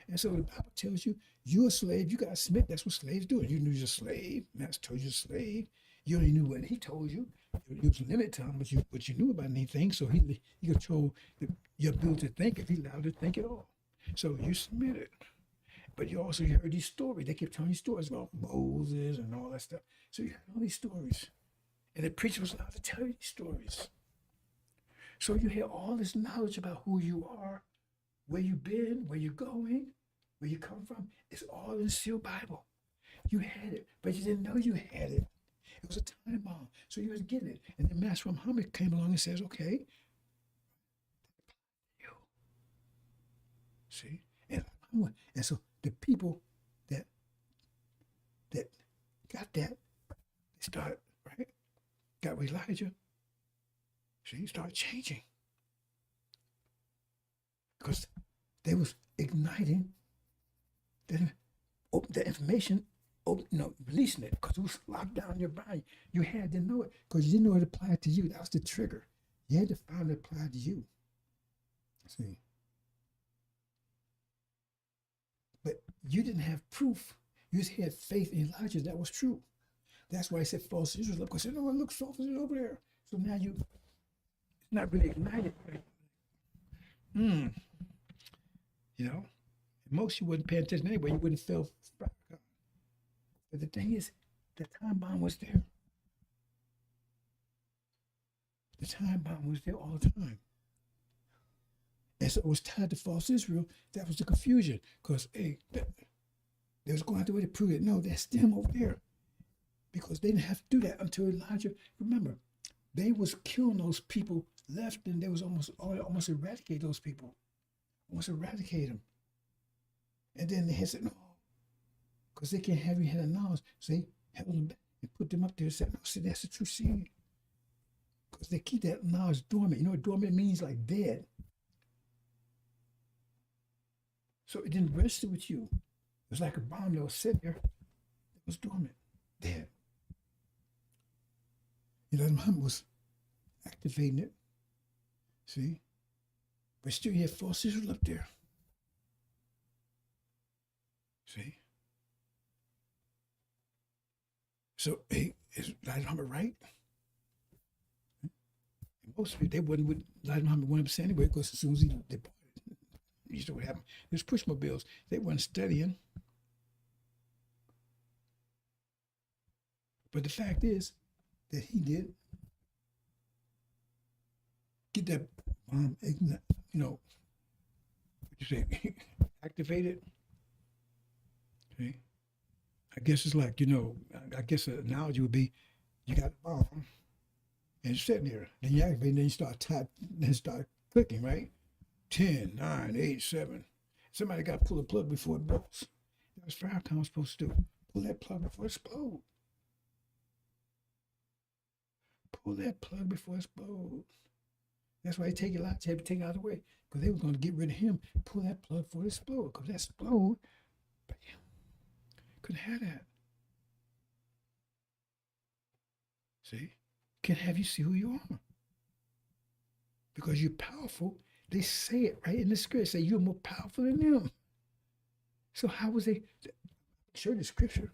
And so the Bible tells you you're a slave, you got to submit. That's what slaves do. You knew you're a slave. Master told you you're a slave. You only knew what he told you. It was limited time, but you knew about anything. So he controlled your ability to think if he allowed you to think at all. So you submitted. But you also heard these stories. They kept telling you stories about Moses and all that stuff. So you heard all these stories. And the preacher was allowed to tell you these stories. So you hear all this knowledge about who you are, where you've been, where you're going, where you come from. It's all in the sealed Bible. You had it, but you didn't know you had it. It was a time bomb. So you was getting it. And then Master Muhammad came along and says, okay, you. See? And so the people that got that, they started, right? Got with Elijah. See, started changing. Because they was igniting the information, releasing it, because it was locked down in your body. You had to know it, because you didn't know it applied to you. That was the trigger. You had to find it applied to you. See? But you didn't have proof. You just had faith in Elijah that was true. That's why I said false Israel, because you know what looks false is over there. So now it's not really ignited. Most you wouldn't pay attention anyway. You wouldn't feel. But the thing is, the time bomb was there. The time bomb was there all the time. And so it was tied to false Israel. That was the confusion. Because, they was going out the way to prove it. No, that's them over there. Because they didn't have to do that until Elijah. Remember, they was killing those people left, and they was almost eradicate those people. Almost eradicate them. And then they had said, no, because they can't have you had a knowledge. So they held them back and put them up there and said, no, see, that's the true seed. Because they keep that knowledge dormant. You know what dormant means? Like dead. So it didn't register with you. It was like a bomb that was sitting there. It was dormant, dead. Muhammad was activating it. See? But still you have false Israel up there. See? So, hey, is Elijah Muhammad right? And most of it, they wasn't with Elijah Muhammad 100% anyway, because as soon as he departed, you know what happened? There's pushmobiles. They weren't studying. But the fact is that he did get that bomb, you know, what you say, activated. Okay. I guess it's like, you know, I guess an analogy would be you got a bomb and it's sitting there. Then you activate, and then you start then start clicking, right? 10, 9, 8, 7. Somebody got to pull the plug before it blows. That's what Farrakhan was supposed to do. Pull that plug before it explodes. Pull that plug before it explodes. That's why they take it out. They had to take it out of the way, because they were going to get rid of him. Pull that plug before it explodes, because that explode, bam, couldn't have that. See? Can't have you see who you are. Because you're powerful. They say it right in the script. Say you're more powerful than them. So how was they? Show the scripture.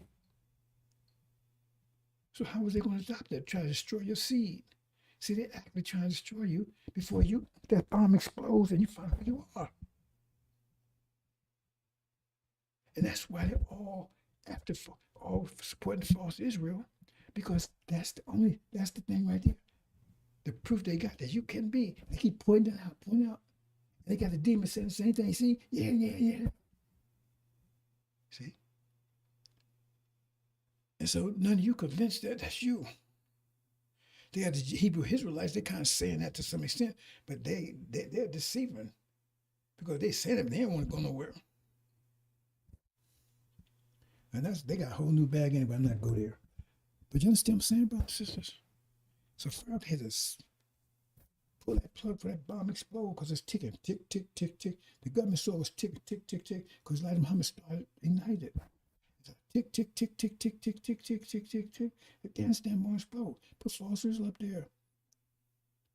So how was they going to stop that? Try to destroy your seed. See, they're actually trying to destroy you before that bomb explodes and you find who you are. And that's why they're all supporting false Israel, because that's the thing right there. The proof they got that you can be. They keep pointing out. They got the demon saying the same thing. See? Yeah. See? And so none of you convinced that that's you. They got the Hebrew Israelites, they're kind of saying that to some extent, but they're deceiving, because they said it, they don't want to go nowhere. And they got a whole new bag anyway. I'm not go there. But you understand what I'm saying, brothers and sisters? So Pharaoh had to pull that plug for that bomb explode, because it's ticking, tick, tick, tick, tick. The government saw it was ticking, tick, tick, tick, because Elijah Muhammad started ignited. Tick, tick, tick, tick, tick, tick, tick, tick, tick, tick, tick. The damn bomb explode. Put false Israel up there.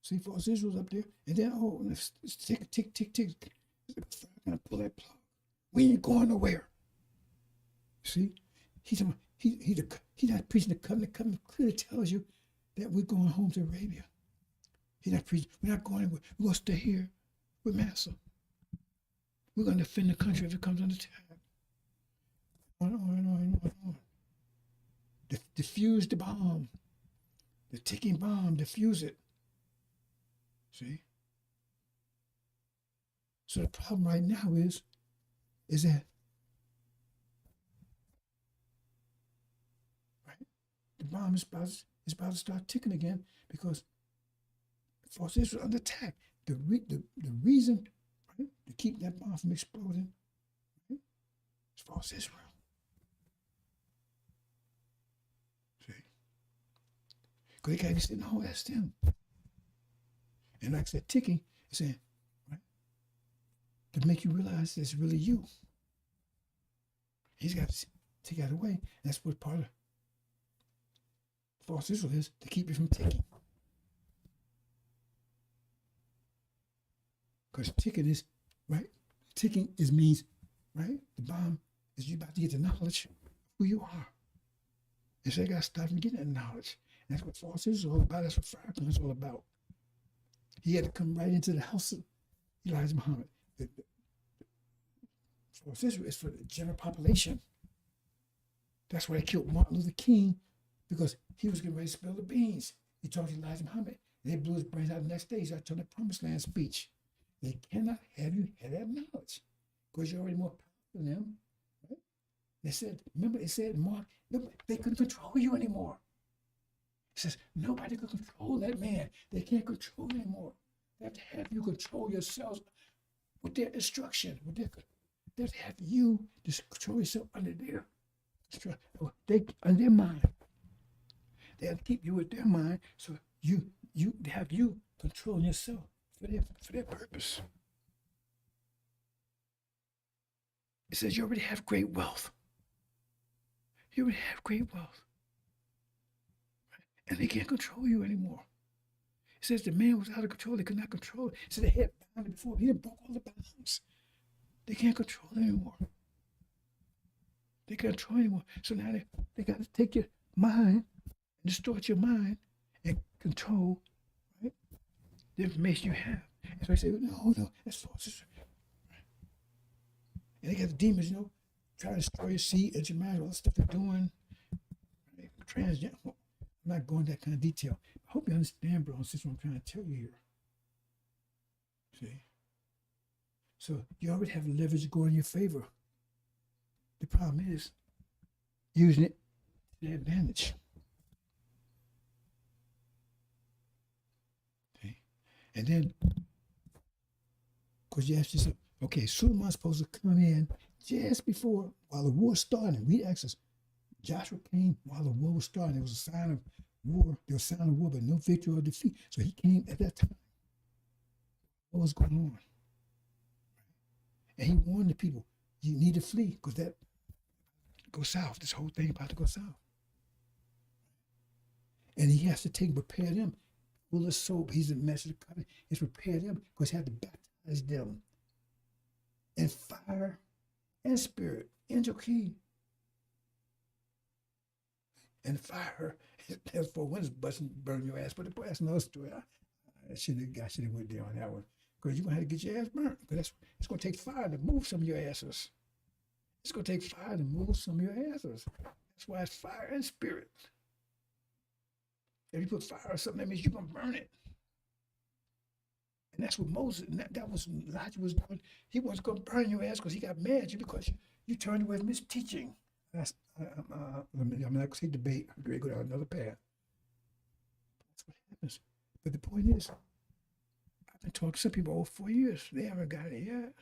See, false Israel's up there, and then it's tick, tick, tick, tick. Pharaoh gonna pull that plug. We ain't going nowhere. See, he's not preaching the covenant. The covenant clearly tells you that we're going home to Arabia. He's not preaching. We're not going anywhere. We're going to stay here with Massa. We're going to defend the country if it comes under attack. On. Defuse the bomb. The ticking bomb. Defuse it. See? So the problem right now is that the bomb is about to start ticking again, because false Israel under attack. The reason, right, to keep that bomb from exploding, right, is false Israel. See? Because they can't be saying, no, that's them. And like I said, ticking is saying, right, to make you realize it's really you. He's got to take that away. That's what part of false Israel is, to keep you from ticking. Because ticking is, right? Ticking means, right? The bomb is you about to get the knowledge of who you are. And so they got to stop from getting that knowledge. And that's what false Israel is all about. That's what Farrakhan is all about. He had to come right into the house of Elijah Muhammad. False Israel is for the general population. That's why they killed Martin Luther King, because he was getting ready to spill the beans. He talked to Elijah Muhammad. They blew his brains out the next day. He started telling the Promised Land speech. They cannot have you have that knowledge, because you're already more powerful than them. Right? They said, Mark, they couldn't control you anymore. He says, nobody could control that man. They can't control you anymore. They have to have you control yourselves with their destruction. They have to have you just control yourself under their mind. They have to keep you with their mind, so they have you controlling yourself for their purpose. It says you already have great wealth. You already have great wealth. Right? And they can't control you anymore. It says the man was out of control. They could not control it. It said they had bound it before. He had broke all the bounds. They can't control it anymore. They can't control it anymore. So now they got to take your mind, distort your mind, and control, right, the information you have. And so I say, no, that's false. And they got the demons, trying to destroy your seed, and your mind, all the stuff they're doing. Right? Transgender. I'm not going into that kind of detail. I hope you understand, bro. This is what I'm trying to tell you here. See? So you already have leverage going in your favor. The problem is using it to their advantage. Okay. And then, because you ask yourself, okay, Suleiman's supposed to come in just before, while the war started. Read Exodus. Joshua came while the war was starting. There was a sign of war. There was a sign of war, but no victory or defeat. So he came at that time. What was going on? And he warned the people, you need to flee, because that go south. This whole thing about to go south. And he has to prepare them. Full of soap. He's the master of the covenant. He's prepare them because he had to baptize them in fire and spirit. Entropy. And fire. Therefore, when it's busting, burn your ass. But that's another story. I should have went there on that one. Because you're going to have to get your ass burnt. Because it's going to take fire to move some of your asses. It's going to take fire to move some of your asses. That's why it's fire and spirit. If you put fire or something, that means you're going to burn it. And that's what Moses, that was Elijah was doing. He wasn't going to burn your ass because he got mad at you because you turned away from his teaching. I'm not going to say debate. I'm going to go down another path. That's what happens. But the point is, I've been talking to some people over 4 years. They haven't got it yet.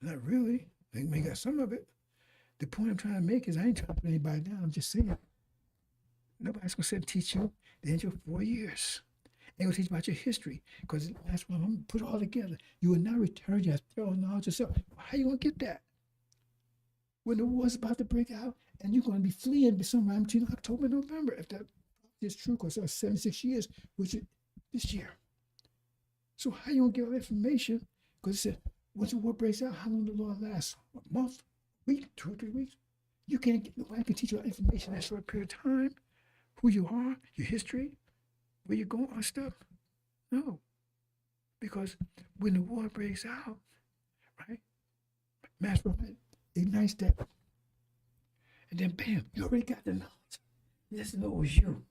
Not really. They may got some of it. The point I'm trying to make is I ain't trying to put anybody down. I'm just saying, nobody's going to sit and teach you the end of 4 years. Ain't going to teach about your history, because that's what I'm going to put it all together. You will not return your thorough knowledge yourself. How you going to get that? When the war's about to break out, and you're going to be fleeing somewhere between October and November, if that is true, because that was 76 years, which is this year. So how you going to get all that information? Because it said, once the war breaks out, how long the Lord lasts? A month? A week? 2 or 3 weeks? You can't get, nobody can teach you all that information in that short period of time. Who you are, your history, where you're going on stuff. No. Because when the war breaks out, right, mass movement ignites that. And then bam, you already got the knowledge. You just know it was you.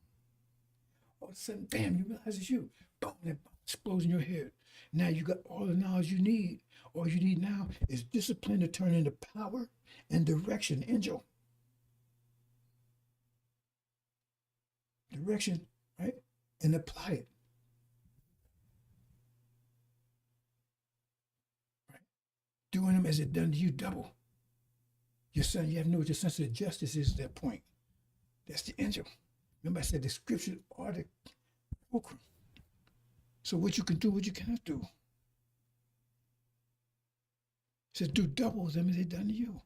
All of a sudden, bam, you realize it's you. Boom, that explodes in your head. Now you got all the knowledge you need. All you need now is discipline to turn into power and direction, angel. Direction, right? And apply it. Right? Doing them as it done to you double. Your son, you have to know what your sense of justice is at that point. That's the angel. Remember I said the scriptures are the fulcrum. So what you can do, what you cannot do. It says do double them as they done to you.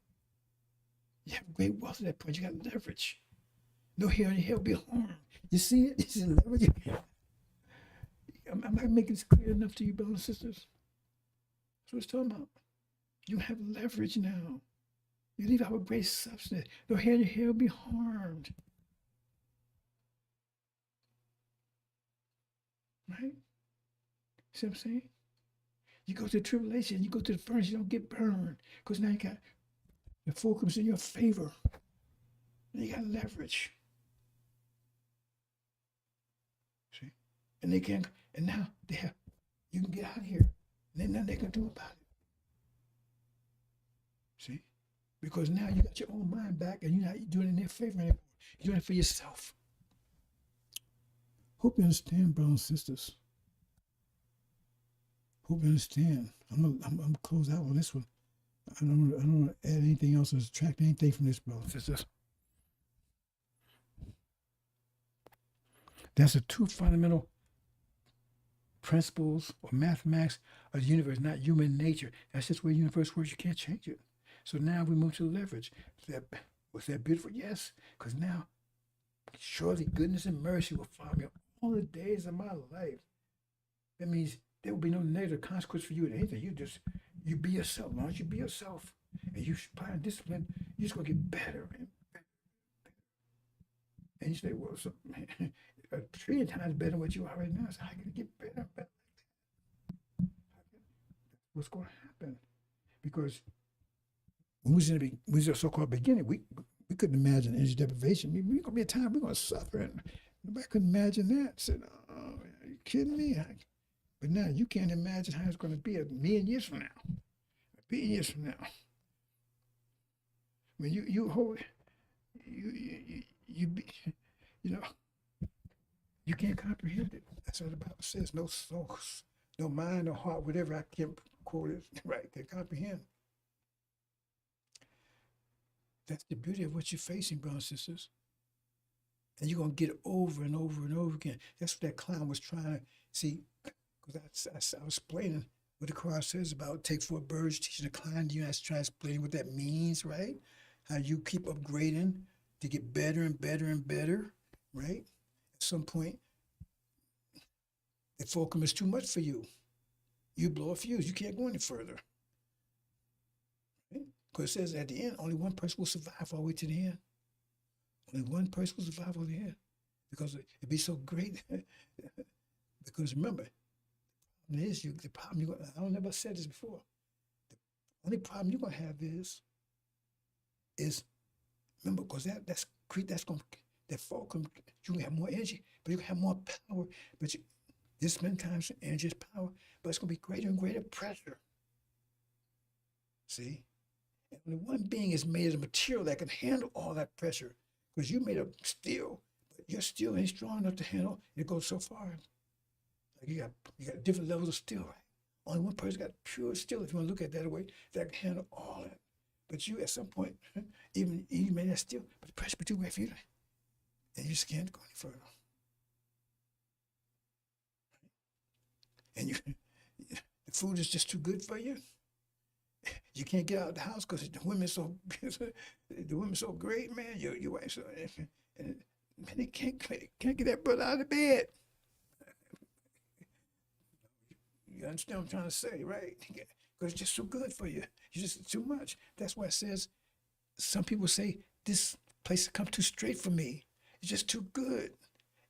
You have great wealth at that point. You got leverage. No hair on your head will be harmed. You see it? This is leverage. Am I making this clear enough to you, brothers and sisters? That's what it's talking about. You have leverage now. You leave out with great substance. No hair on your head will be harmed. Right? See what I'm saying? You go to the tribulation, you go to the furnace, you don't get burned. Because now you got the fulcrum's in your favor. And you got leverage. See? And they can, and now they have, you can get out of here. And then nothing they can do about it. See? Because now you got your own mind back and you're not doing it in their favor anymore. You're doing it for yourself. Hope you understand, brothers and sisters. Hope you understand. I'm gonna close out on this one. I don't want to add anything else or subtract anything from this, brothers and sisters. That's the two fundamental principles or mathematics of the universe, not human nature. That's just where the universe works. You can't change it. So now we move to leverage. Was that beautiful? Yes. Because now, surely goodness and mercy will follow me all the days of my life. That means there will be no negative consequence for you in anything. You be yourself. As long as you be yourself and you apply discipline, you're just gonna get better and better. And you say, well, so, man, a trillion times better than what you are right now. So how can it get better and better? What's going to happen? Because when we was in the so-called beginning, we couldn't imagine energy deprivation. We're going to be a time we're going to suffer, and nobody could imagine that. Said, "Oh, are you kidding me?" But now you can't imagine how it's going to be a million years from now, a billion years from now. When you hold you know you can't comprehend it. That's what the Bible says. No soul, no mind, no heart, whatever. I can't quote it right. Can comprehend. That's the beauty of what you're facing, brothers and sisters. And you're going to get it over and over and over again. That's what that clown was trying to see. Because I was explaining what the Quran says about take four birds, teaching a clown. You have to try to explain what that means, right? How you keep upgrading to get better and better and better, right? At some point, the fulcrum is too much for you. You blow a fuse. You can't go any further. Because it says at the end, only one person will survive all the way to the end. Only one person will survive all the way to the end. Because it'd be so great. Because remember, the problem you're going to, I don't never said this before. The only problem you're going to have is remember, because that's going to, that fulcrum, you can have more energy, but you can have more power. But this many times energy is power, but it's going to be greater and greater pressure. See? And only one being is made of material that can handle all that pressure. Because you made of steel, but your steel ain't strong enough to handle. It goes so far. Like you got different levels of steel, right? Only one person got pure steel, if you want to look at that way, that can handle all that. But you, at some point, even you made that steel, but the pressure be too great for you, and you just can't go any further. And the food is just too good for you. You can't get out of the house because the women's so great, man. Your wife so, and man, they can't get that brother out of bed. You understand what I'm trying to say, right? Because it's just so good for you. You just too much. That's why it says some people say this place has come too straight for me. It's just too good.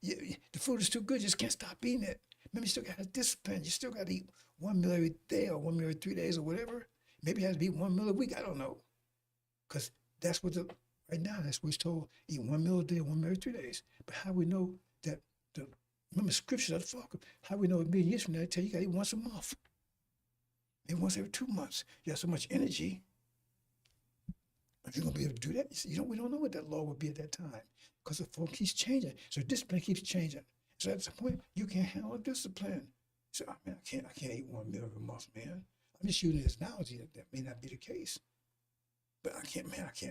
The food is too good. You just can't stop eating it. Maybe you still got to discipline. You still got to eat one meal every day or one meal every 3 days or whatever. Maybe it has to be 1 meal a week. I don't know. Because that's what right now, that's what it's told. Eat 1 meal a day, 1 meal every 3 days. But how we know that, remember scriptures are the fulcrum. How we know a million years from now, they tell you got to eat once a month. Maybe once every 2 months. You have so much energy. If you're going to be able to do that, we don't know what that law would be at that time. Because the phone keeps changing. So discipline keeps changing. So at some point, you can't handle discipline. So I mean, I can't eat 1 meal every month, man. I'm just using this analogy that may not be the case. But I can't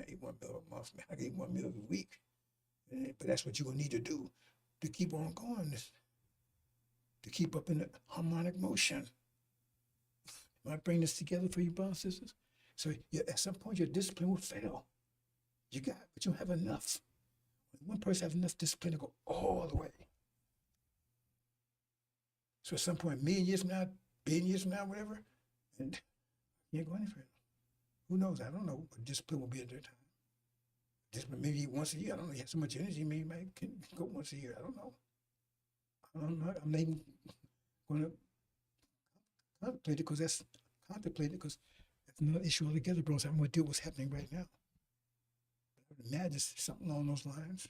eat 1 meal a month, man. I can eat 1 meal every week. But that's what you're going to need to do to keep on going, to keep up in the harmonic motion. I bring this together for you, brothers and sisters. So at some point, your discipline will fail. You got it, but you don't have enough. One person has enough discipline to go all the way. So at some point, million years from now, billion years from now, whatever, and you ain't going any further. Who knows? I don't know. But discipline will be at their time. Discipline maybe once a year. I don't know. You have so much energy, maybe you can go once a year. I don't know. I'm not even going to contemplate it because that's another issue altogether, bro. So I'm going to deal with what's happening right now. I would imagine something along those lines.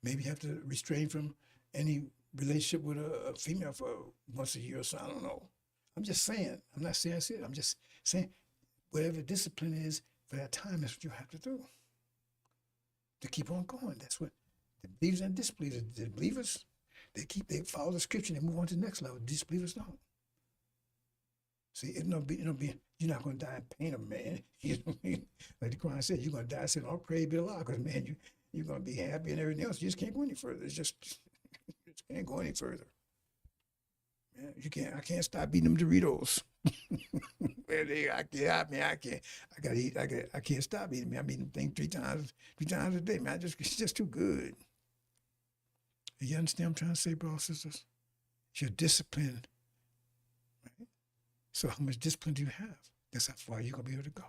Maybe you have to restrain from any relationship with a female for once a year or so. I don't know. I'm just saying. I'm not saying it's it. I'm just saying whatever discipline is for that time, that's what you have to do to keep on going. That's what the believers and disbelievers. The believers, they follow the scripture and they move on to the next level. Disbelievers don't. See, you're not going to die in pain of man. Like the Quran said, you're going to die saying, "Oh, praise be Allah," because man, you're going to be happy and everything else. You just can't go any further. It's just can't go any further. Man, I can't stop eating them Doritos. I gotta eat. I can't stop eating. Man, I'm eating them things three times a day. Man, it's just too good. You understand what I'm trying to say, brothers and sisters? You're disciplined, right? So how much discipline do you have? That's how far you're gonna be able to go.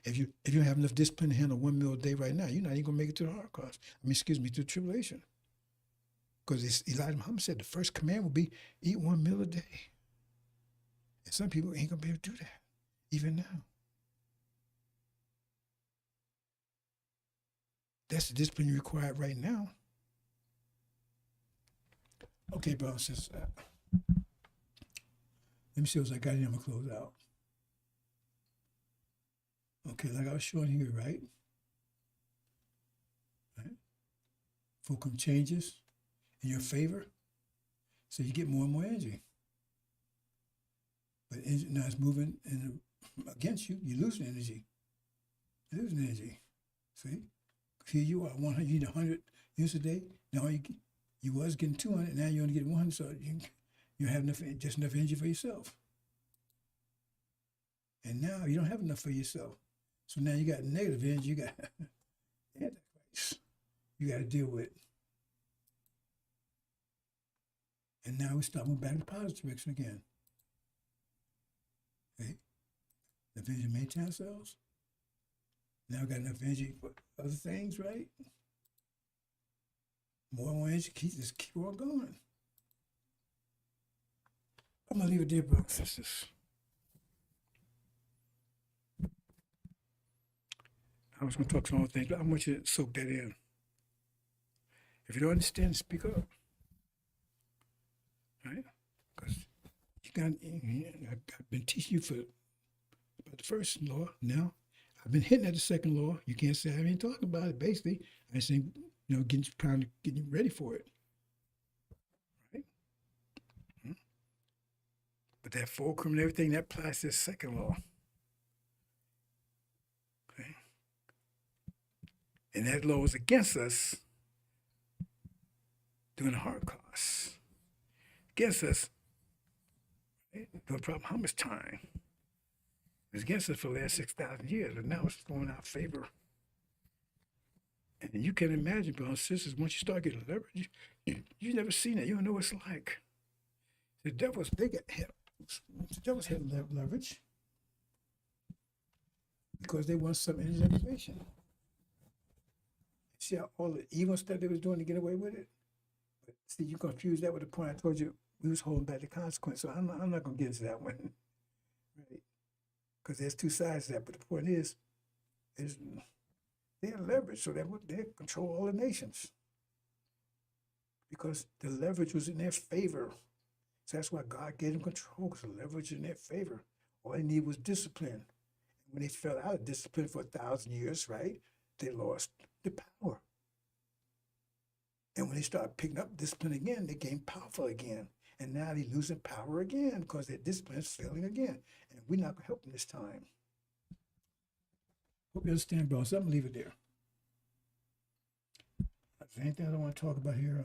If you don't have enough discipline to handle 1 meal a day right now, you're not even gonna make it to the Holocaust. To the tribulation. Because Elijah Muhammad said the first command will be eat 1 meal a day. And some people ain't gonna be able to do that, even now. That's the discipline you require right now. Okay, brothers and sisters. Let me see what I got here. I'm gonna close out. Okay, like I was showing here, right? Fulcrum changes in your favor, so you get more and more energy. But now it's moving against you. You're losing energy. You're losing energy. See? Here you are, 100. You need 100 units a day. Now you was getting 200. Now you only get 100. So you have just enough energy for yourself. And now you don't have enough for yourself. So now you got negative energy. You got antichrist. You got to deal with. And now we start moving back in the positive direction again. Okay? The energy to maintain ourselves. Now we got enough energy for other things, right? More and more energy, just keep on going. I'm going to leave it there, brothers and sisters. I was going to talk some more things, but I want you to soak that in. If you don't understand, speak up. Right? Because I've been teaching you about the first law. Now, I've been hitting at the second law. You can't say I ain't talking about it, basically. I say, getting ready for it. Right? But that fulcrum and everything, that applies to the second law. Okay? And that law was against us during the Holocaust. Against us, right? No problem how much time. It was against us for the last 6,000 years, but now it's going in our favor. And you can imagine, brothers and sisters, once you start getting leverage, you've never seen it. You don't know what it's like. The devils had leverage because they want some information. See how all the evil stuff they was doing to get away with it? But see, you confuse that with the point I told you we was holding back the consequence. So I'm not going to get into that one. Right? Because there's two sides to that. But the point is they had leverage, so they control all the nations. Because the leverage was in their favor. So that's why God gave them control, because the leverage was in their favor. All they needed was discipline. And when they fell out of discipline for 1,000 years, right, they lost the power. And when they started picking up discipline again, they gained powerful again. And now they're losing power again because their discipline is failing again. And we're not going to help them this time. Hope you understand, bro. So I'm going to leave it there. Is there anything I want to talk about here?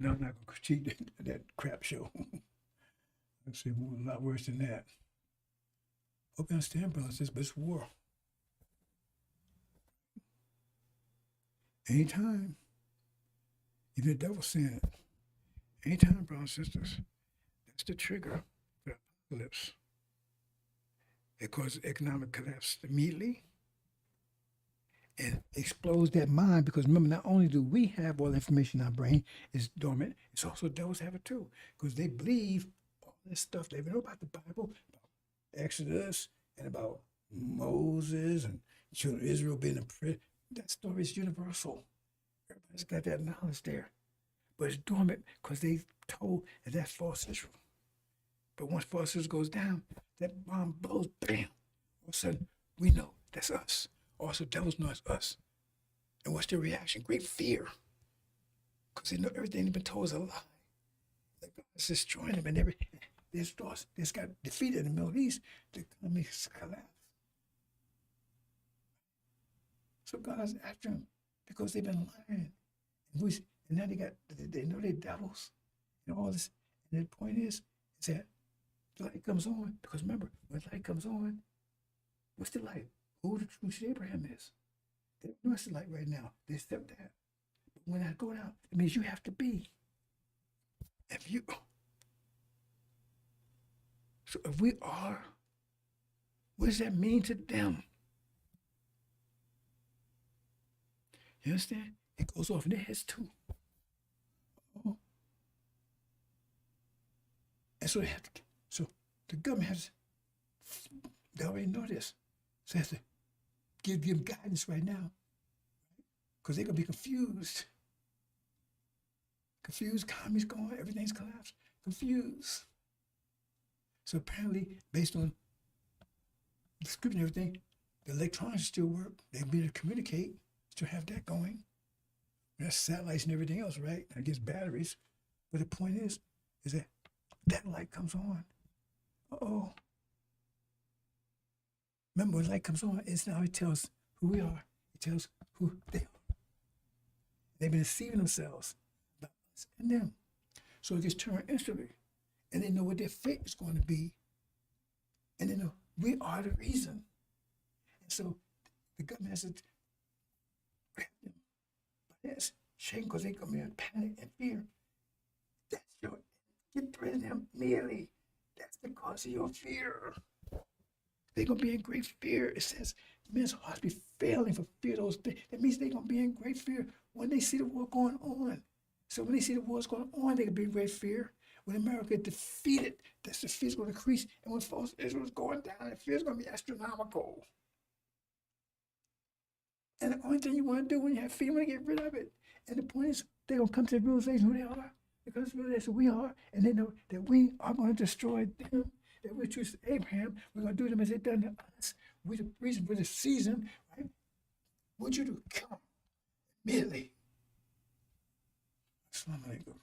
No, I'm not going to critique that crap show. Let's see, a lot worse than that. Hope you understand, brothers, but it's war. Anytime, even the devil's saying it. Anytime, brothers and sisters, that's the trigger for the apocalypse. It causes economic collapse immediately and explodes that mind, because remember, not only do we have all the information in our brain is dormant, it's also devils have it too, because they believe all this stuff. They know about the Bible, about Exodus, and about Moses and children of Israel being in prison. That story is universal. Everybody's got that knowledge there. But it's dormant because they told that that's false Israel. But once false Israel goes down, that bomb blows, bam. All of a sudden, we know that's us. Also, devils know it's us. And what's their reaction? Great fear. Because they know everything they've been told is a lie. That God is destroying them, and this got defeated in the Middle East. The economy collapsed. So God's after them because they've been lying. And now they know they're devils and all this. And the point is that The light comes on because remember, when the light comes on, what's the light? Who the true seed Abraham is. They don't know it's the light right now. They accept that. But when I go out, it means you have to be. If you, so if we are, what does that mean to them? You understand? It goes off in their heads too. Oh. And so they have to, so the government has, they already know this. So they have to give them guidance right now. Because they're going to be confused. Confused, economy's gone, everything's collapsed. Confused. So apparently, based on the script and everything, the electronics still work. They've been able to communicate, still have that going. There's satellites and everything else, right? I guess batteries. But the point is that that light comes on. Uh-oh. Remember, when light comes on, it's now it tells who we are. It tells who they are. They've been deceiving themselves about us and them. So it gets turned instantly. And they know what their fate is going to be. And they know we are the reason. And so the government has to grab them by this shame because they're going to be in panic and fear. That's your, get rid of them immediately. That's because of your fear. They're going to be in great fear. It says men's hearts be failing for fear of those things. That means they're going to be in great fear when they see the war going on. So when they see the wars going on, they can be in great fear. When America is defeated, that's the fear is going to increase. And when false Israel is going down, the fear is going to be astronomical. And the only thing you want to do when you have fear, you want to get rid of it. And the point is, they're going to come to the realization who they are. Because that's who we are. And they know that we are going to destroy them. That we choose Abraham, we're going to do them as they've done to us. We're the reason for the season, right? What you do? Come immediately. Assalamu alaikum.